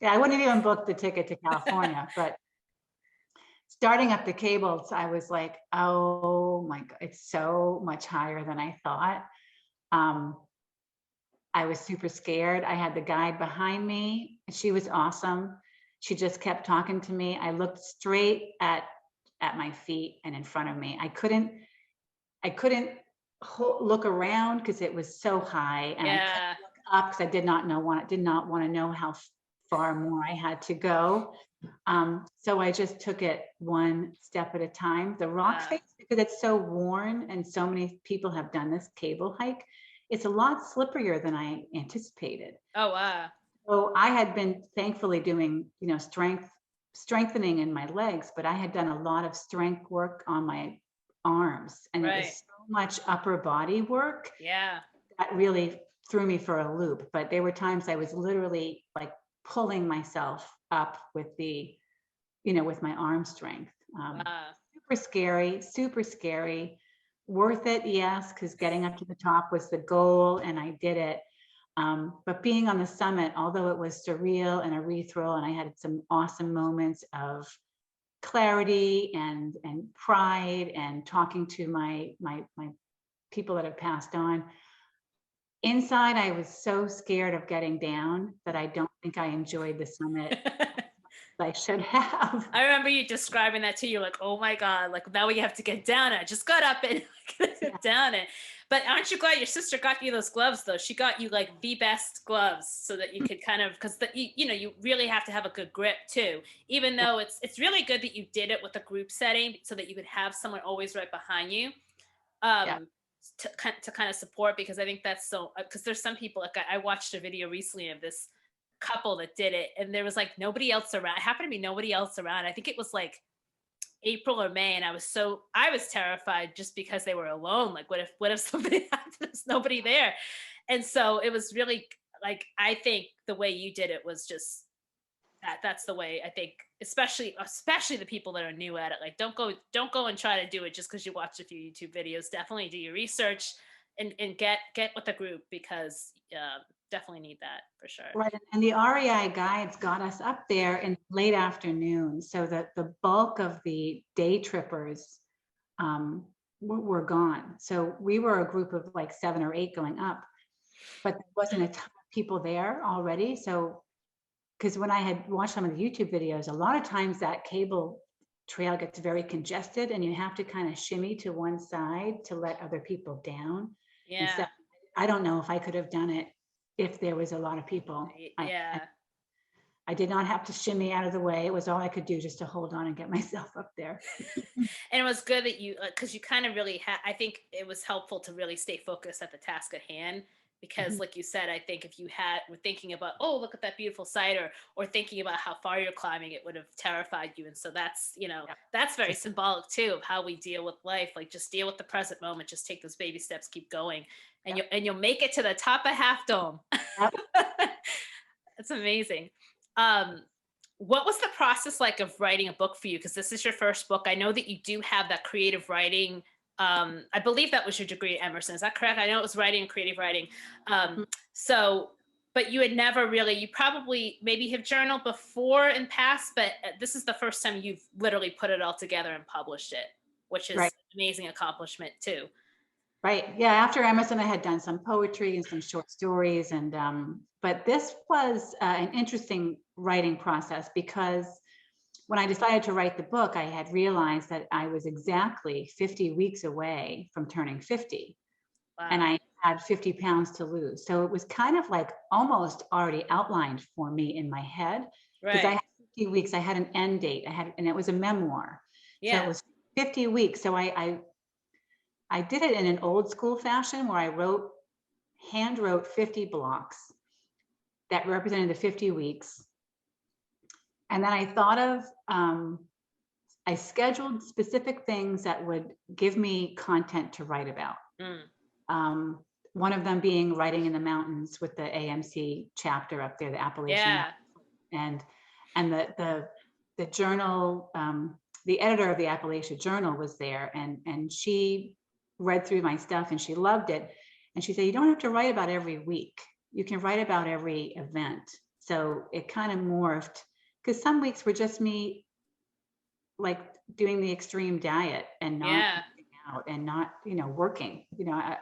[SPEAKER 2] Yeah, I wouldn't even book the ticket to California. But starting up the cables, I was like, oh my God, it's so much higher than I thought. I was super scared. I had the guide behind me. She was awesome. She just kept talking to me. I looked straight at my feet and in front of me. I couldn't look around because it was so high, and I couldn't look up because I did not want to know how far more I had to go. So I just took it one step at a time. The rock face, because it's so worn and so many people have done this cable hike, it's a lot slipperier than I anticipated.
[SPEAKER 1] Oh, wow.
[SPEAKER 2] So I had been thankfully doing, strengthening in my legs, but I had done a lot of strength work on my arms, and it was so much upper body work.
[SPEAKER 1] Yeah.
[SPEAKER 2] That really threw me for a loop. But there were times I was literally like pulling myself up with with my arm strength. Super scary. Worth it, yes, because getting up to the top was the goal, and I did it. But being on the summit, although it was surreal and a ethereal, and I had some awesome moments of clarity and pride and talking to my people that have passed on. Inside, I was so scared of getting down that I don't think I enjoyed the summit. I should have.
[SPEAKER 1] I remember you describing that too. You're like, oh my God, like now we have to get down it. I just got up and
[SPEAKER 2] Yeah.
[SPEAKER 1] get down it. But aren't you glad your sister got you those gloves though? She got you like the best gloves so that you could kind of, because you know, you really have to have a good grip too. Even
[SPEAKER 2] Yeah.
[SPEAKER 1] though it's really good that you did it with a group setting so that you could have someone always right behind you.
[SPEAKER 2] Yeah.
[SPEAKER 1] Um, to kind of support, because I think that's so, because there's some people like I watched a video recently of this couple that did it and there was like nobody else around. It happened to be nobody else around. I think it was like April or May, and I was terrified just because they were alone. Like what if somebody there's nobody there? And so it was really like, I think the way you did it was just that's the way I think, especially the people that are new at it. Like don't go and try to do it just because you watched a few YouTube videos. Definitely do your research and get with the group, because definitely need that for sure.
[SPEAKER 2] Right. And the REI guides got us up there in late afternoon, so that the bulk of the day trippers were gone. So we were a group of like 7 or 8 going up, but there wasn't a ton of people there already. So, because when I had watched some of the YouTube videos, a lot of times that cable trail gets very congested and you have to kind of shimmy to one side to let other people down. And so
[SPEAKER 1] Yeah.
[SPEAKER 2] I don't know if I could have done it if there was a lot of people.
[SPEAKER 1] Yeah.
[SPEAKER 2] I did not have to shimmy out of the way. It was all I could do just to hold on and get myself up there.
[SPEAKER 1] And it was good that you, because you kind of really had, I think it was helpful to really stay focused at the task at hand. Because
[SPEAKER 2] Mhm.
[SPEAKER 1] like you said, I think if you were thinking about, oh, look at that beautiful sight, or thinking about how far you're climbing, it would have terrified you. And so that's,
[SPEAKER 2] Yep.
[SPEAKER 1] that's very symbolic too of how we deal with life. Like just deal with the present moment, just take those baby steps, keep going, and
[SPEAKER 2] Yep.
[SPEAKER 1] you'll make it to the top of Half Dome.
[SPEAKER 2] Yep.
[SPEAKER 1] That's amazing. Um, what was the process like of writing a book for you? Because this is your first book. I know that you do have that creative writing. I believe that was your degree at Emerson. Is that correct? I know it was writing and creative writing. Um,
[SPEAKER 2] Mhm.
[SPEAKER 1] so, but you had never really, you probably maybe have journaled before in past, but this is the first time you've literally put it all together and published it, which is
[SPEAKER 2] Right.
[SPEAKER 1] an amazing accomplishment too.
[SPEAKER 2] Right. Yeah. After Emerson, I had done some poetry and some short stories, and but this was an interesting writing process, because when I decided to write the book, I had realized that I was exactly 50 weeks away from turning 50, and
[SPEAKER 1] Wow.
[SPEAKER 2] I had 50 pounds to lose. So it was kind of like almost already outlined for me in my head, because I
[SPEAKER 1] Right.
[SPEAKER 2] had 50 weeks. I had an end date. And it was a memoir, so it
[SPEAKER 1] Yeah.
[SPEAKER 2] was 50 weeks. So I did it in an old school fashion where hand wrote 50 blocks that represented the 50 weeks. And then I scheduled specific things that would give me content to write about.
[SPEAKER 1] Mm.
[SPEAKER 2] Um, one of them being writing in the mountains with the AMC chapter up there, the Appalachian
[SPEAKER 1] Yeah.
[SPEAKER 2] Mountains. And the journal, the editor of the Appalachia Journal was there, and she read through my stuff and she loved it. And she said, you don't have to write about every week. You can write about every event. So it kind of morphed, because some weeks were just me like doing the extreme diet and not
[SPEAKER 1] Yeah.
[SPEAKER 2] working out and not, working.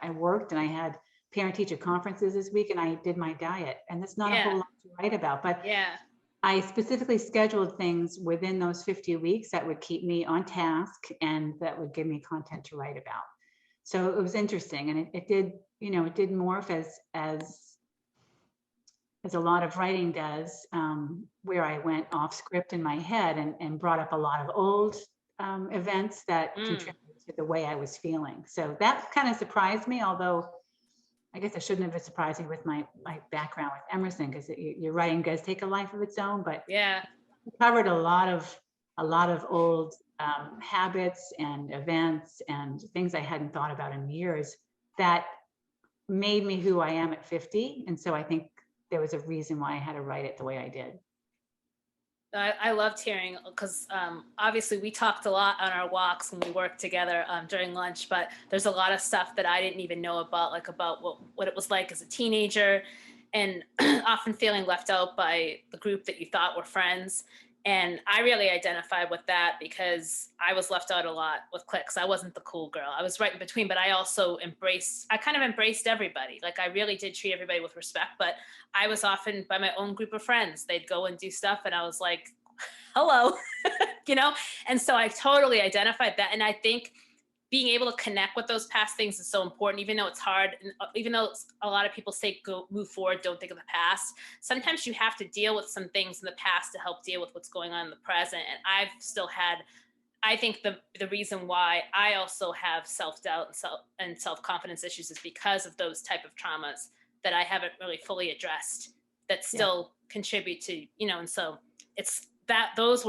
[SPEAKER 2] I worked and I had parent teacher conferences this week and I did my diet, and that's not a
[SPEAKER 1] Yeah.
[SPEAKER 2] whole lot to write about. But
[SPEAKER 1] Yeah.
[SPEAKER 2] I specifically scheduled things within those 50 weeks that would keep me on task and that would give me content to write about. So it was interesting, and it did, it did morph as a lot of writing does, where I went off script in my head and brought up a lot of old events that
[SPEAKER 1] Mm.
[SPEAKER 2] contributed to the way I was feeling. So that kind of surprised me, although I guess I shouldn't have been surprising with my background with Emerson, because your writing does take a life of its own. But
[SPEAKER 1] Yeah.
[SPEAKER 2] it covered a lot of old habits and events and things I hadn't thought about in years that made me who I am at 50. And so I think there was a reason why I had to write it the way I did.
[SPEAKER 1] I loved hearing, because obviously we talked a lot on our walks when we worked together during lunch, but there's a lot of stuff that I didn't even know about, like about what it was like as a teenager, and often feeling left out by the group that you thought were friends. And I really identified with that because I was left out a lot with cliques. I wasn't the cool girl. I was right in between, but I kind of embraced everybody. Like I really did treat everybody with respect, but I was often by my own group of friends. They'd go and do stuff and I was like, hello, you know? And so I totally identified that. And I think being able to connect with those past things is so important, even though it's hard. And even though a lot of people say, go move forward, don't think of the past. Sometimes you have to deal with some things in the past to help deal with what's going on in the present. And I've still had, I think the reason why I also have self-doubt and self-confidence issues is because of those type of traumas that I haven't really fully addressed that
[SPEAKER 2] Yeah.
[SPEAKER 1] still contribute to, and so it's that those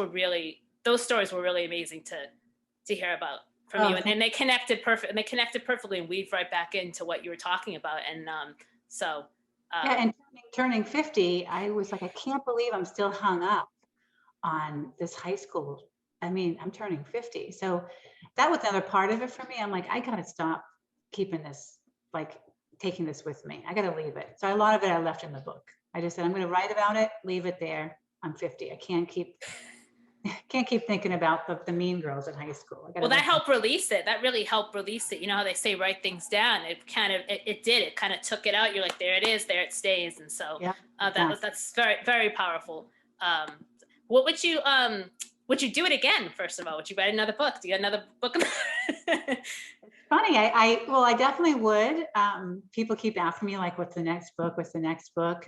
[SPEAKER 1] stories were really amazing to hear about from
[SPEAKER 2] Oh,
[SPEAKER 1] you, and they connected perfectly and weaved right back into what you were talking about. And so
[SPEAKER 2] yeah, and turning 50, I was like, I can't believe I'm still hung up on this high school. I mean, I'm turning 50. So that was another part of it for me. I'm like, I gotta stop keeping this, like taking this with me. I gotta leave it. So a lot of it I left in the book. I just said, I'm gonna write about it, leave it there. I'm 50. I can't keep thinking about the mean girls in high school. I gotta
[SPEAKER 1] well, that
[SPEAKER 2] let them.
[SPEAKER 1] helped release it. That really helped release it. You know how they say write things down. It kind of it did. It kind of took it out. You're like, there it is. There it stays. And so
[SPEAKER 2] Yeah, exactly.
[SPEAKER 1] that's very very powerful. Um, what would you do it again? First of all, would you write another book? Do you got another book?
[SPEAKER 2] Funny. I definitely would. People keep asking me like, what's the next book? What's the next book?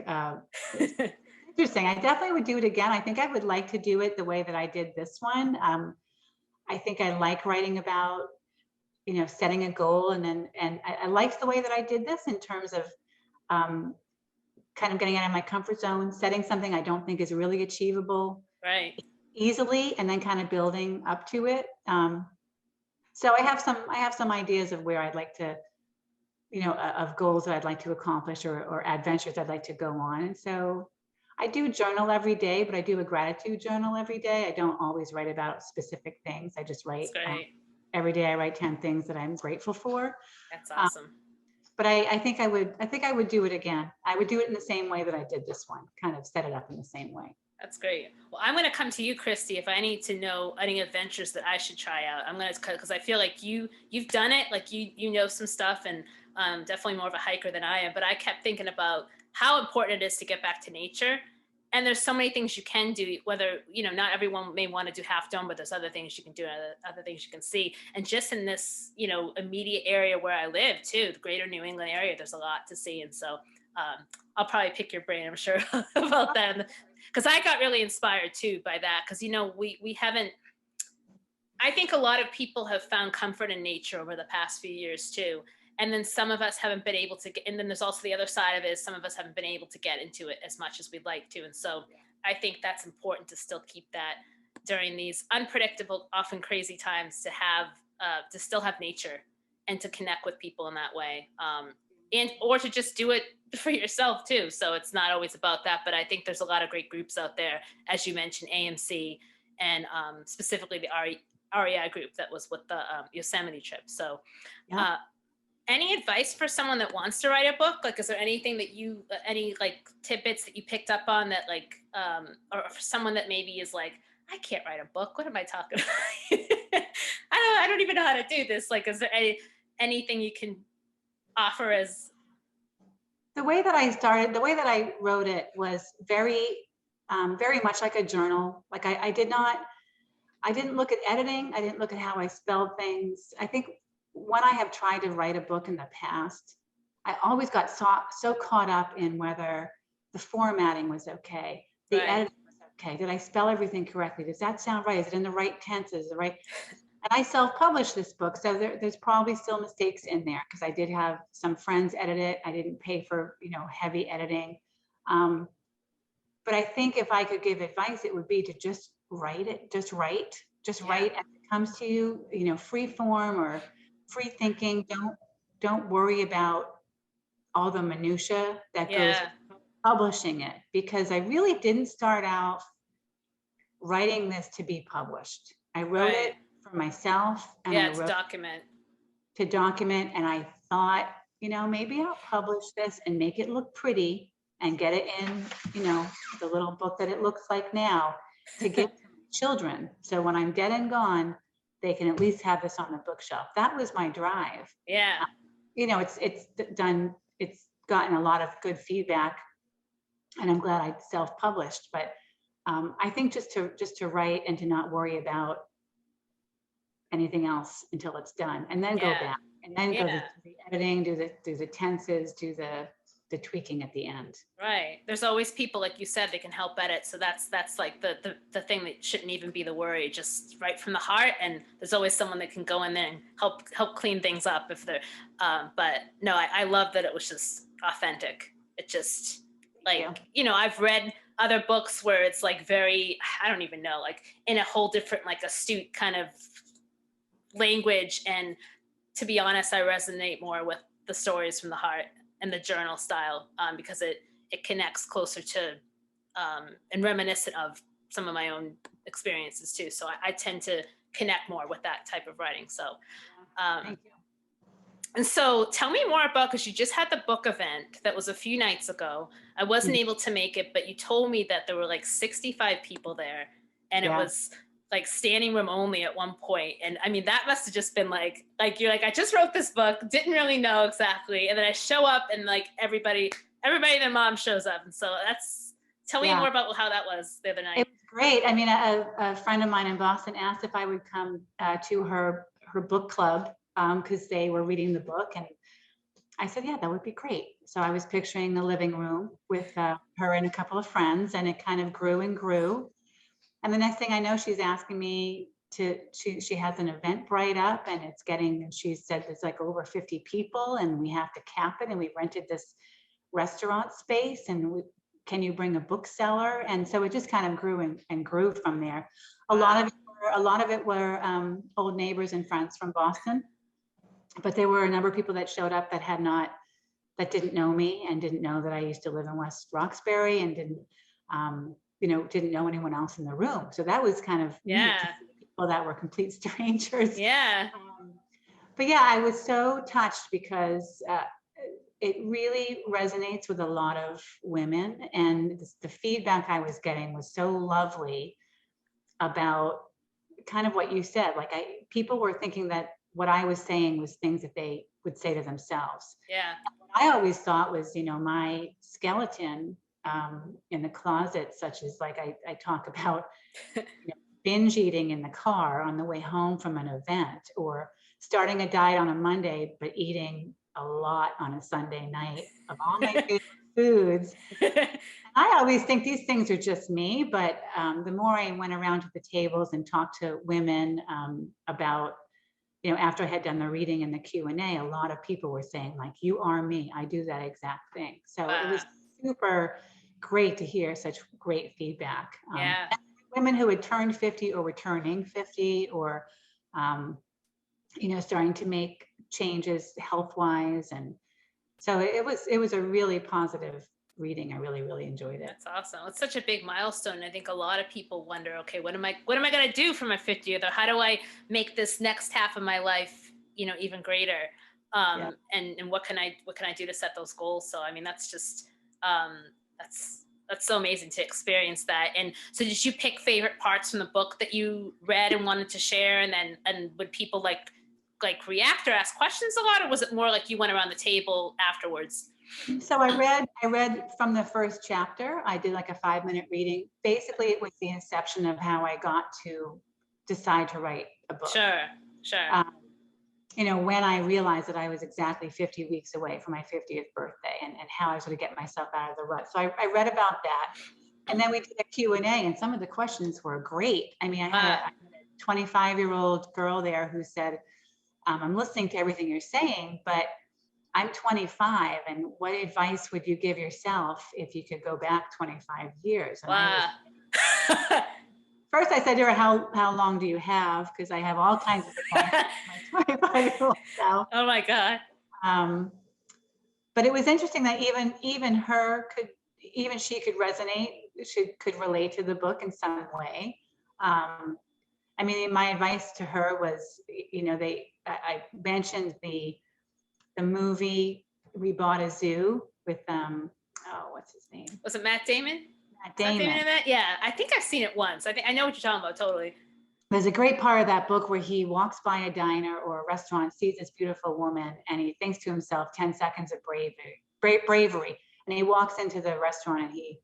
[SPEAKER 2] Interesting. I definitely would do it again. I think I would like to do it the way that I did this one. I think I like writing about, setting a goal, and I liked the way that I did this in terms of um, kind of getting out of my comfort zone, setting something I don't think is really achievable
[SPEAKER 1] Right.
[SPEAKER 2] easily, and then kind of building up to it. So I have some ideas of where I'd like to, of goals that I'd like to accomplish, or adventures I'd like to go on. And so I do journal every day, but I do a gratitude journal every day. I don't always write about specific things. I just write
[SPEAKER 1] That's great.
[SPEAKER 2] every day. I write 10 things that I'm grateful for.
[SPEAKER 1] That's
[SPEAKER 2] Um,
[SPEAKER 1] awesome.
[SPEAKER 2] but I think I would do it again. I would do it in the same way that I did this one, kind of set it up in the same way.
[SPEAKER 1] That's great. Well, I'm going to come to you, Kriste, if I need to know any adventures that I should try out. I'm going to, because I feel like you've done it, like you know some stuff, and definitely more of a hiker than I am. But I kept thinking about how important it is to get back to nature. And there's so many things you can do, whether, not everyone may want to do Half Dome, but there's other things you can do, other things you can see. And just in this, immediate area where I live too, the greater New England area, there's a lot to see. And so I'll probably pick your brain, I'm sure, about that. Because I got really inspired too by that. Because, we haven't, I think a lot of people have found comfort in nature over the past few years too. And then some of us haven't been able to get, and then there's also the other side of it is some of us haven't been able to get into it as much as we'd like to. And so I think that's important to still keep that during these unpredictable, often crazy times, to still have nature and to connect with people in that way. Or to just do it for yourself too. So it's not always about that, but I think there's a lot of great groups out there, as you mentioned, AMC, and specifically the REI group that was with the Yosemite trip. So
[SPEAKER 2] Yeah.
[SPEAKER 1] any advice for someone that wants to write a book? Like, is there anything that any like tidbits that you picked up on that or for someone that maybe is like, I can't write a book. What am I talking about? I don't even know how to do this. Like, is there anything you can offer as?
[SPEAKER 2] The way that I wrote it was very much like a journal. Like I didn't look at editing. I didn't look at how I spelled things. I think when I have tried to write a book in the past, I always got so caught up in whether the formatting was okay, the
[SPEAKER 1] Right.
[SPEAKER 2] editing was okay. Did I spell everything correctly? Does that sound right? Is it in the right tenses? The right? And I self-published this book, so there's probably still mistakes in there because I did have some friends edit it. I didn't pay for heavy editing. But I think if I could give advice, it would be to just write it, just write as it comes to you, free form or free thinking. Don't worry about all the minutia that goes publishing it, because I really didn't start out writing this to be published. I wrote it for myself, and I wrote to document, and I thought, maybe I'll publish this and make it look pretty and get it in, the little book that it looks like now, to give to children. So when I'm dead and gone, they can at least have this on the bookshelf. That was my drive.
[SPEAKER 1] Yeah.
[SPEAKER 2] It's gotten a lot of good feedback, and I'm glad I self-published, but I think just to write and to not worry about anything else until it's done, and then go back, and then go to the editing, do the tenses, do the tweaking at the end.
[SPEAKER 1] Right. There's always people, like you said, that can help edit. So that's like the thing that shouldn't even be the worry. Just right from the heart, and there's always someone that can go in there and help clean things up if they're. But no, I love that it was just authentic. It just like I've read other books where it's like very, I don't even know, like in a whole different, like astute kind of language. And to be honest, I resonate more with the stories from the heart and the journal style, because it connects closer to and reminiscent of some of my own experiences too. So I tend to connect more with that type of writing. So
[SPEAKER 2] Thank you.
[SPEAKER 1] and so tell me more about, because you just had the book event that was a few nights ago. I wasn't able to make it, but you told me that there were like 65 people there, and it was like standing room only at one point. And I mean, that must have just been like you're like, I just wrote this book, didn't really know exactly. And then I show up and like everybody and their mom shows up. And so tell me more about how that was the other night.
[SPEAKER 2] It was great. I mean, a friend of mine in Boston asked if I would come to her book club, because they were reading the book. And I said, yeah, that would be great. So I was picturing the living room with her and a couple of friends, and it kind of grew and grew. And the next thing I know, she's asking me she has an Eventbrite up, and she said there's like over 50 people and we have to cap it. And we rented this restaurant space, and can you bring a bookseller? And so it just kind of grew and grew from there. A lot of it were old neighbors and friends from Boston, but there were a number of people that showed up that didn't know me and didn't know that I used to live in West Roxbury, and didn't know anyone else in the room. So that was kind of neat to see people that were complete strangers.
[SPEAKER 1] Yeah.
[SPEAKER 2] But yeah, I was so touched because it really resonates with a lot of women, and the feedback I was getting was so lovely about kind of what you said. Like people were thinking that what I was saying was things that they would say to themselves.
[SPEAKER 1] Yeah.
[SPEAKER 2] What I always thought was, my skeleton in the closet, such as like I talk about binge eating in the car on the way home from an event, or starting a diet on a Monday but eating a lot on a Sunday night of all my favorite foods. I always think these things are just me, but the more I went around to the tables and talked to women about, after I had done the reading and the Q&A, a lot of people were saying like, you are me, I do that exact thing. So it was super great to hear such great feedback. Women who had turned 50 or were turning 50, or starting to make changes health-wise. And so it was a really positive reading. I really, really enjoyed it.
[SPEAKER 1] That's awesome. It's such a big milestone. I think a lot of people wonder, okay, what am I going to do for my 50th? Or how do I make this next half of my life, even greater? And what can I do to set those goals? So, I mean, that's just, that's so amazing to experience that. And so did you pick favorite parts from the book that you read and wanted to share? And would people like react or ask questions a lot? Or was it more like you went around the table afterwards?
[SPEAKER 2] So I read from the first chapter. I did like a 5-minute reading. Basically, it was the inception of how I got to decide to write a book.
[SPEAKER 1] Sure.
[SPEAKER 2] When I realized that I was exactly 50 weeks away from my 50th birthday, and how I was going to get myself out of the rut. So I read about that. And then we did a Q&A, and some of the questions were great. I mean, I had a 25-year-old girl there who said, I'm listening to everything you're saying, but I'm 25, and what advice would you give yourself if you could go back 25 years? And first I said to her, how long do you have? Because I have all kinds of advice for my 25-year-old self.
[SPEAKER 1] Oh my God.
[SPEAKER 2] But it was interesting that even she could resonate, could relate to the book in some way. I mean, my advice to her was, I mentioned the movie We Bought a Zoo with what's his name?
[SPEAKER 1] Was it Matt Damon?
[SPEAKER 2] Matt Damon.
[SPEAKER 1] In that? Yeah, I think I've seen it once. I know what you're talking about, totally.
[SPEAKER 2] There's a great part of that book where he walks by a diner or a restaurant, sees this beautiful woman, and he thinks to himself, 10 seconds of bravery. And he walks into the restaurant and he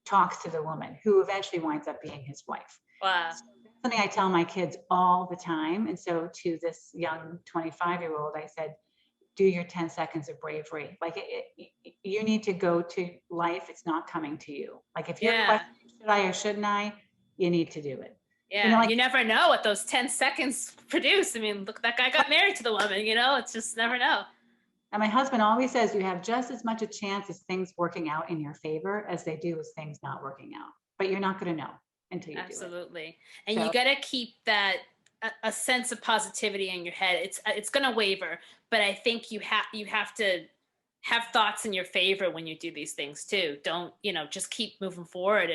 [SPEAKER 2] talks to the woman who eventually winds up being his wife.
[SPEAKER 1] Wow.
[SPEAKER 2] So something I tell my kids all the time. And so to this young 25-year-old, I said, do your 10 seconds of bravery. Like you need to go to life. It's not coming to you. Like if you're questioning, should I or shouldn't I, you need to do it.
[SPEAKER 1] Yeah, you never know what those 10 seconds produce. I mean, look, that guy got married to the woman, it's just never know.
[SPEAKER 2] And my husband always says you have just as much a chance as things working out in your favor as they do as things not working out. But you're not going to know until you do it.
[SPEAKER 1] Absolutely. And you got to keep that a sense of positivity in your head. It's going to waver, but I think you have to have thoughts in your favor when you do these things too. Don't, just keep moving forward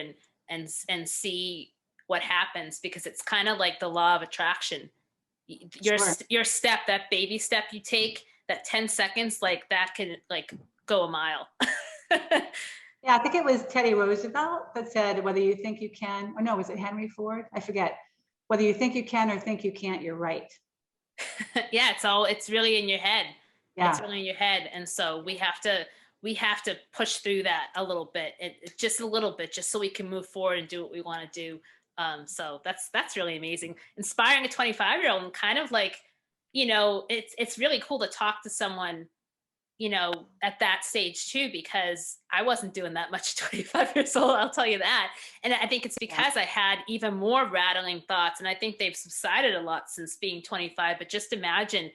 [SPEAKER 1] and see what happens, because it's kind of like the law of attraction. Your step, that baby step you take, that 10 seconds, like that can like go a mile.
[SPEAKER 2] Yeah, I think it was Teddy Roosevelt that said, whether you think you can, or no, was it Henry Ford? I forget. Whether you think you can or think you can't, you're right.
[SPEAKER 1] Yeah, it's really in your head.
[SPEAKER 2] Yeah.
[SPEAKER 1] It's really in your head. And so we have to push through that a little bit, just a little bit, just so we can move forward and do what we want to do. So that's really amazing. Inspiring a 25-year-old, and kind of like, it's really cool to talk to someone, at that stage too, because I wasn't doing that much at 25 years old, I'll tell you that. And I think it's because I had even more rattling thoughts, and I think they've subsided a lot since being 25. But just imagine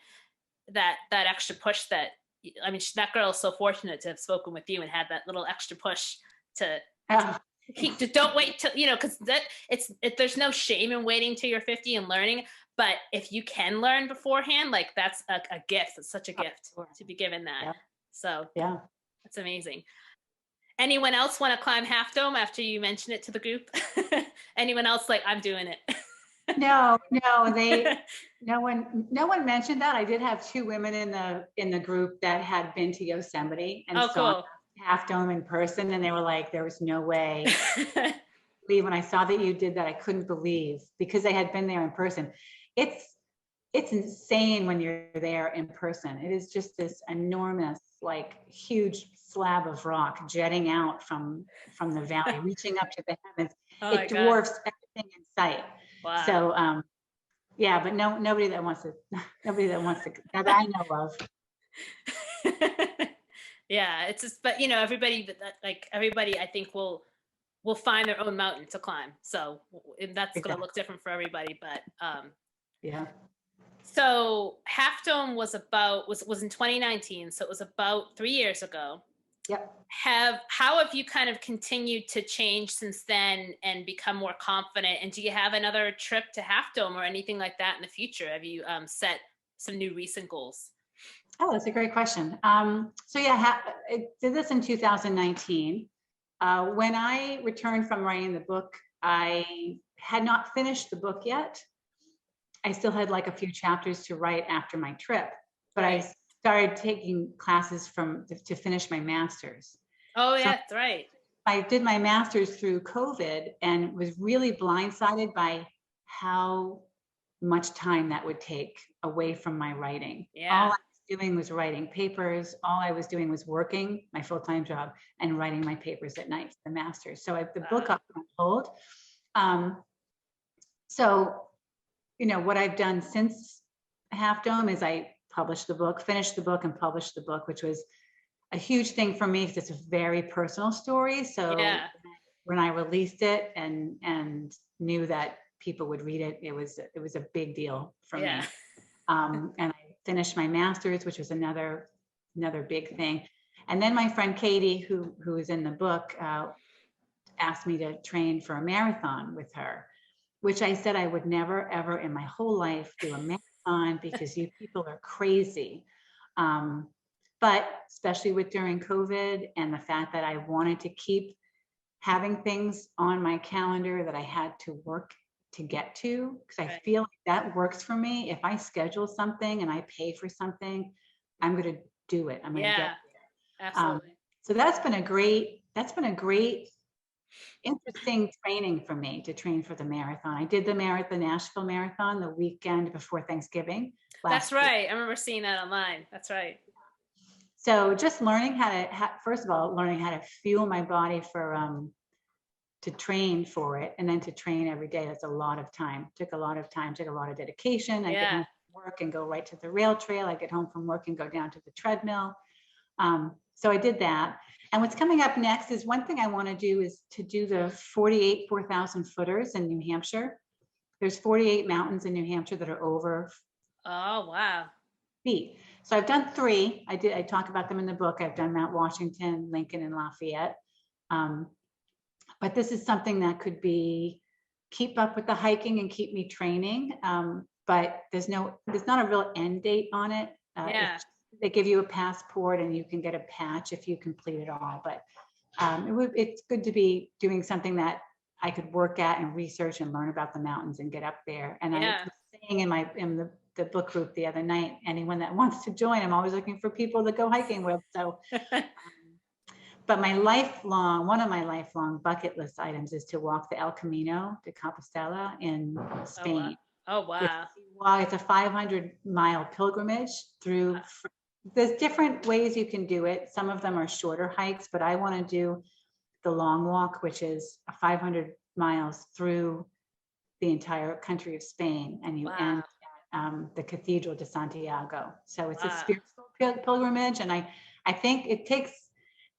[SPEAKER 1] that extra push that that girl is so fortunate to have spoken with you and had that little extra push to don't wait till, because there's no shame in waiting till you're 50 and learning. But if you can learn beforehand, like that's a gift. It's such a gift to be given that.
[SPEAKER 2] Yeah.
[SPEAKER 1] So
[SPEAKER 2] yeah,
[SPEAKER 1] that's amazing. Anyone else want to climb Half Dome after you mention it to the group? Anyone else like, I'm doing it?
[SPEAKER 2] No, no one mentioned that. I did have 2 women in the group that had been to Yosemite and saw
[SPEAKER 1] cool.
[SPEAKER 2] Half Dome in person, and they were like, there was no way. When I saw that you did that, I couldn't believe, because they had been there in person. It's insane when you're there in person. It is just this enormous, like huge slab of rock jetting out from the valley, reaching up to the heavens. It dwarfs everything in sight.
[SPEAKER 1] Wow.
[SPEAKER 2] So yeah, but nobody that wants to that I know of.
[SPEAKER 1] Yeah, it's just, but everybody I think will find their own mountain to climb. So that's going to look different for everybody, but
[SPEAKER 2] yeah.
[SPEAKER 1] So Half Dome was in 2019, so it was about 3 years ago.
[SPEAKER 2] Yep.
[SPEAKER 1] How have you kind of continued to change since then and become more confident? And do you have another trip to Half Dome or anything like that in the future? Have you set some new recent goals?
[SPEAKER 2] Oh, that's a great question. So yeah, I did this in 2019. When I returned from writing the book, I had not finished the book yet. I still had like a few chapters to write after my trip, but I started taking classes to finish my master's.
[SPEAKER 1] Oh yeah, that's right.
[SPEAKER 2] I did my master's through COVID and was really blindsided by how much time that would take away from my writing.
[SPEAKER 1] Yeah.
[SPEAKER 2] All I was doing was writing papers. All I was doing was working my full-time job and writing my papers at night for the master's. So the book got on hold. So, what I've done since Half Dome is I published the book, finished the book, and published the book, which was a huge thing for me because it's a very personal story. So when I released it and knew that people would read it, it was a big deal for me. And I finished my master's, which was another big thing. And then my friend Katie, who is in the book, asked me to train for a marathon with her, which I said I would never, ever in my whole life do a marathon because you people are crazy. But especially during COVID and the fact that I wanted to keep having things on my calendar that I had to work to get to, because I feel like that works for me. If I schedule something and I pay for something, I'm going to do it. I'm going to get there.
[SPEAKER 1] Absolutely.
[SPEAKER 2] So that's been a great, interesting training for me to train for the marathon. I did the Nashville Marathon the weekend before Thanksgiving.
[SPEAKER 1] That's right. I remember seeing that online. That's right.
[SPEAKER 2] So just learning how to, first of all, learning how to fuel my body for to train for it, and then to train every day. That's a lot of time. Took a lot of time, took a lot of dedication. I get home from work and go right to the rail trail. I get home from work and go down to the treadmill. So I did that. And what's coming up next is one thing I want to do is to do the 48 4,000 footers in New Hampshire. There's 48 mountains in New Hampshire that are over.
[SPEAKER 1] Oh, wow.
[SPEAKER 2] Feet. So I've done 3. I talk about them in the book. I've done Mount Washington, Lincoln, and Lafayette. But this is something that could be keep up with the hiking and keep me training. But there's not a real end date on it. They give you a passport and you can get a patch if you complete it all. But it's good to be doing something that I could work at and research and learn about the mountains and get up there. And I was saying in the book group the other night, anyone that wants to join, I'm always looking for people to go hiking with. So, but one of my lifelong bucket list items is to walk the El Camino de Compostela in Spain.
[SPEAKER 1] Oh, wow.
[SPEAKER 2] It's a 500-mile pilgrimage through. There's different ways you can do it. Some of them are shorter hikes, but I want to do the long walk, which is 500 miles through the entire country of Spain, and you end at the Cathedral de Santiago. So it's a spiritual pilgrimage, and I think it takes,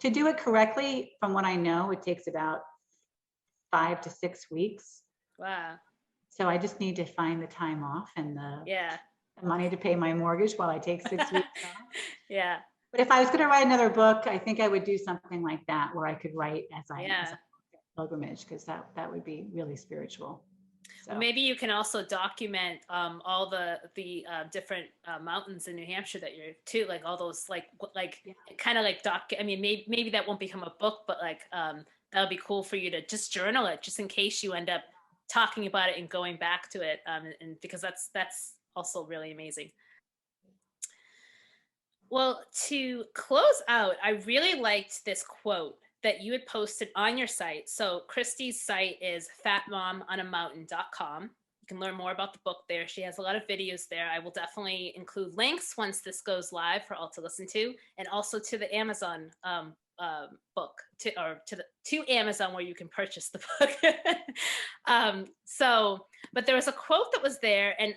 [SPEAKER 2] to do it correctly, from what I know, it takes about 5 to 6 weeks.
[SPEAKER 1] Wow.
[SPEAKER 2] So I just need to find the time off and the money to pay my mortgage while I take 6 weeks off. But if I was going to write another book, I think I would do something like that, where I could write as I pilgrimage, because that would be really spiritual. So.
[SPEAKER 1] Well, maybe you can also document all the different mountains in New Hampshire that you're to, like all those kind of like I mean, maybe that won't become a book, but like that would be cool for you to just journal it, just in case you end up talking about it and going back to it, and because that's also really amazing. Well, to close out, I really liked this quote that you had posted on your site. So Kriste's site is fatmomonamountain.com. You can learn more about the book there. She has a lot of videos there. I will definitely include links once this goes live for all to listen to, and also to the Amazon book, to Amazon, where you can purchase the book. But there was a quote that was there, and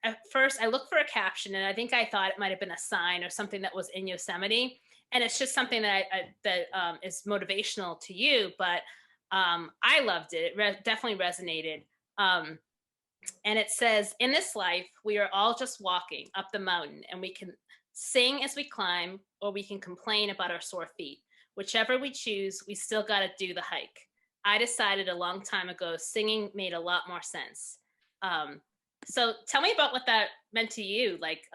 [SPEAKER 1] at first I looked for a caption, and I think I thought it might have been a sign or something that was in Yosemite. And it's just something that is motivational to you, but I loved it. It definitely resonated. And it says, "In this life, we are all just walking up the mountain, and we can sing as we climb, or we can complain about our sore feet. Whichever we choose, we still got to do the hike. I decided a long time ago singing made a lot more sense." So tell me about what that meant to you. Like,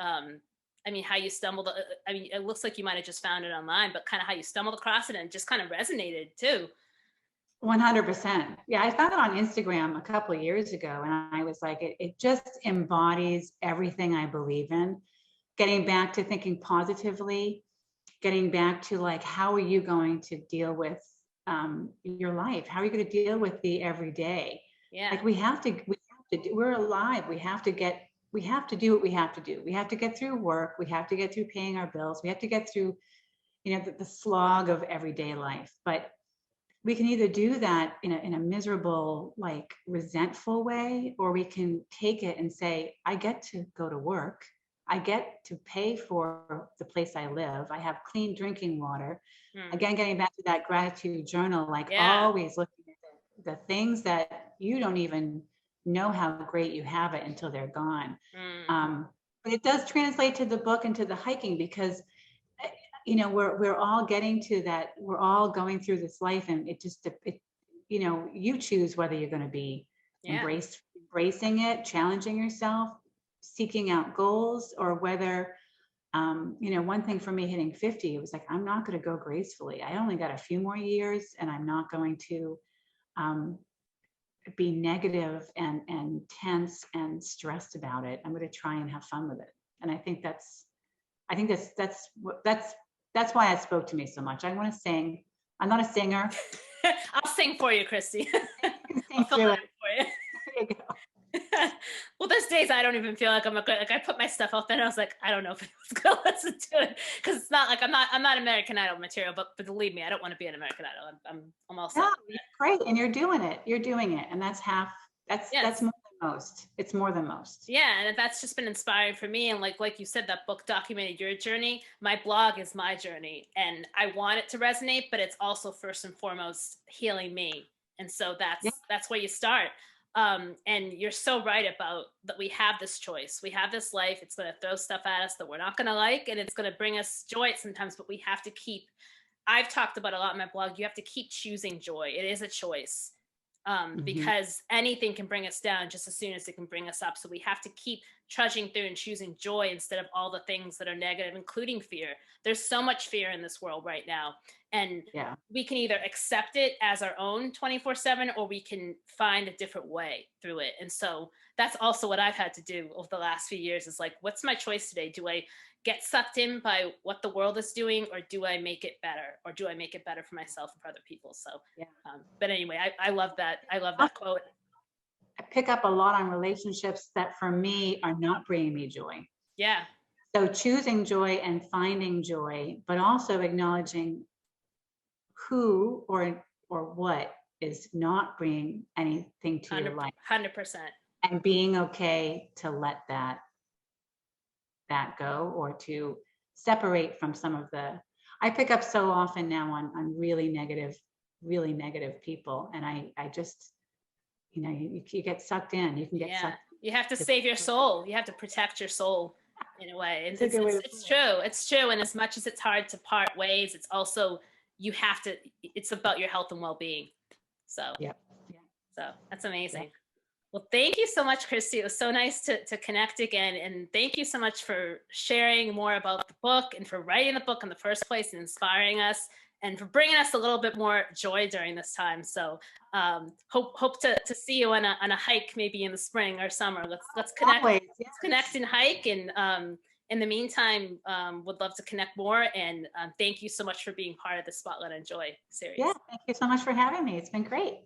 [SPEAKER 1] I mean, how you stumbled, I mean, it looks like you might've just found it online, but kind of how you stumbled across it and just kind of resonated too.
[SPEAKER 2] 100%. Yeah, I found it on Instagram a couple of years ago, and I was like, it just embodies everything I believe in. Getting back to thinking positively, getting back to like, how are you going to deal with your life? How are you going to deal with the everyday?
[SPEAKER 1] Yeah.
[SPEAKER 2] Like we're alive. We have to do what we have to do. We have to get through work. We have to get through paying our bills. We have to get through, the slog of everyday life. But we can either do that in a miserable, like resentful way, or we can take it and say, I get to go to work. I get to pay for the place I live. I have clean drinking water. Again, getting back to that gratitude journal, like always looking at the things that you don't even know how great you have it until they're gone. But it does translate to the book and to the hiking, because we're all getting to that. We're all going through this life, and you choose whether you're going to be embracing it, challenging yourself, seeking out goals, or whether one thing for me hitting 50, it was like, I'm not going to go gracefully. I only got a few more years, and I'm not going to be negative and tense and stressed about it. I'm going to try and have fun with it. And I think that's why it spoke to me so much. I want to sing. I'm not a singer.
[SPEAKER 1] I'll sing for you, Kriste.
[SPEAKER 2] I'll
[SPEAKER 1] fill it in for you.
[SPEAKER 2] There you go.
[SPEAKER 1] Well, there's days I don't even feel like I'm a good, like I put my stuff out there and I was like, I don't know if anyone's gonna listen to it. Cause it's not like I'm not American Idol material, but believe me, I don't want to be an American Idol. I'm all set
[SPEAKER 2] No,
[SPEAKER 1] with
[SPEAKER 2] it's
[SPEAKER 1] that.
[SPEAKER 2] great. And you're doing it. You're doing it. And that's half, that's
[SPEAKER 1] Yes.
[SPEAKER 2] more than most. It's more than most.
[SPEAKER 1] Yeah, and that's just been inspiring for me. And like you said, that book documented your journey. My blog is my journey, and I want it to resonate, but it's also first and foremost healing me. And so
[SPEAKER 2] Yeah.
[SPEAKER 1] that's where you start. And you're so right about that. We have this choice. We have this life. It's going to throw stuff at us that we're not going to like, and it's going to bring us joy sometimes. But we have to keep. I've talked about a lot in my blog. You have to keep choosing joy. It is a choice,
[SPEAKER 2] Mhm.
[SPEAKER 1] because anything can bring us down just as soon as it can bring us up. So we have to keep trudging through and choosing joy instead of all the things that are negative, including fear. There's so much fear in this world right now. And
[SPEAKER 2] Yeah.
[SPEAKER 1] we can either accept it as our own 24/7, or we can find a different way through it. And so that's also what I've had to do over the last few years is like, what's my choice today? Do I get sucked in by what the world is doing, or do I make it better? Or do I make it better for myself and for other people? So,
[SPEAKER 2] Yeah.
[SPEAKER 1] but anyway, I love that. I love
[SPEAKER 2] I
[SPEAKER 1] that quote.
[SPEAKER 2] pick up a lot on relationships that for me are not bringing me joy.
[SPEAKER 1] Yeah,
[SPEAKER 2] So choosing joy and finding joy, but also acknowledging who or what is not bringing anything to your life
[SPEAKER 1] 100%.
[SPEAKER 2] and being okay to let that go or to separate from some of the I pick up so often now on really negative people. And I just, you get sucked in. You can get
[SPEAKER 1] Yeah,
[SPEAKER 2] sucked
[SPEAKER 1] you have to
[SPEAKER 2] to
[SPEAKER 1] save your soul. You have to protect your soul in a way.
[SPEAKER 2] it's a good way to put
[SPEAKER 1] It's
[SPEAKER 2] it.
[SPEAKER 1] true. It's true. And as much as it's hard to part ways, it's also you have to. It's about your health and well-being. So
[SPEAKER 2] Yep. Yeah.
[SPEAKER 1] that's
[SPEAKER 2] Yep.
[SPEAKER 1] amazing. Well, thank you so much, Kriste. It was so nice to connect again. And thank you so much for sharing more about the book and for writing the book in the first place and inspiring us and for bringing us a little bit more joy during this time. So hope to see you on a hike maybe in the spring or summer. Let's connect.
[SPEAKER 2] Always.
[SPEAKER 1] Let's connect
[SPEAKER 2] Yes.
[SPEAKER 1] and hike. And in the meantime, would love to connect more. And thank you so much for being part of the Spotlight on Joy series.
[SPEAKER 2] Yeah. Thank you so much for having me. It's been great.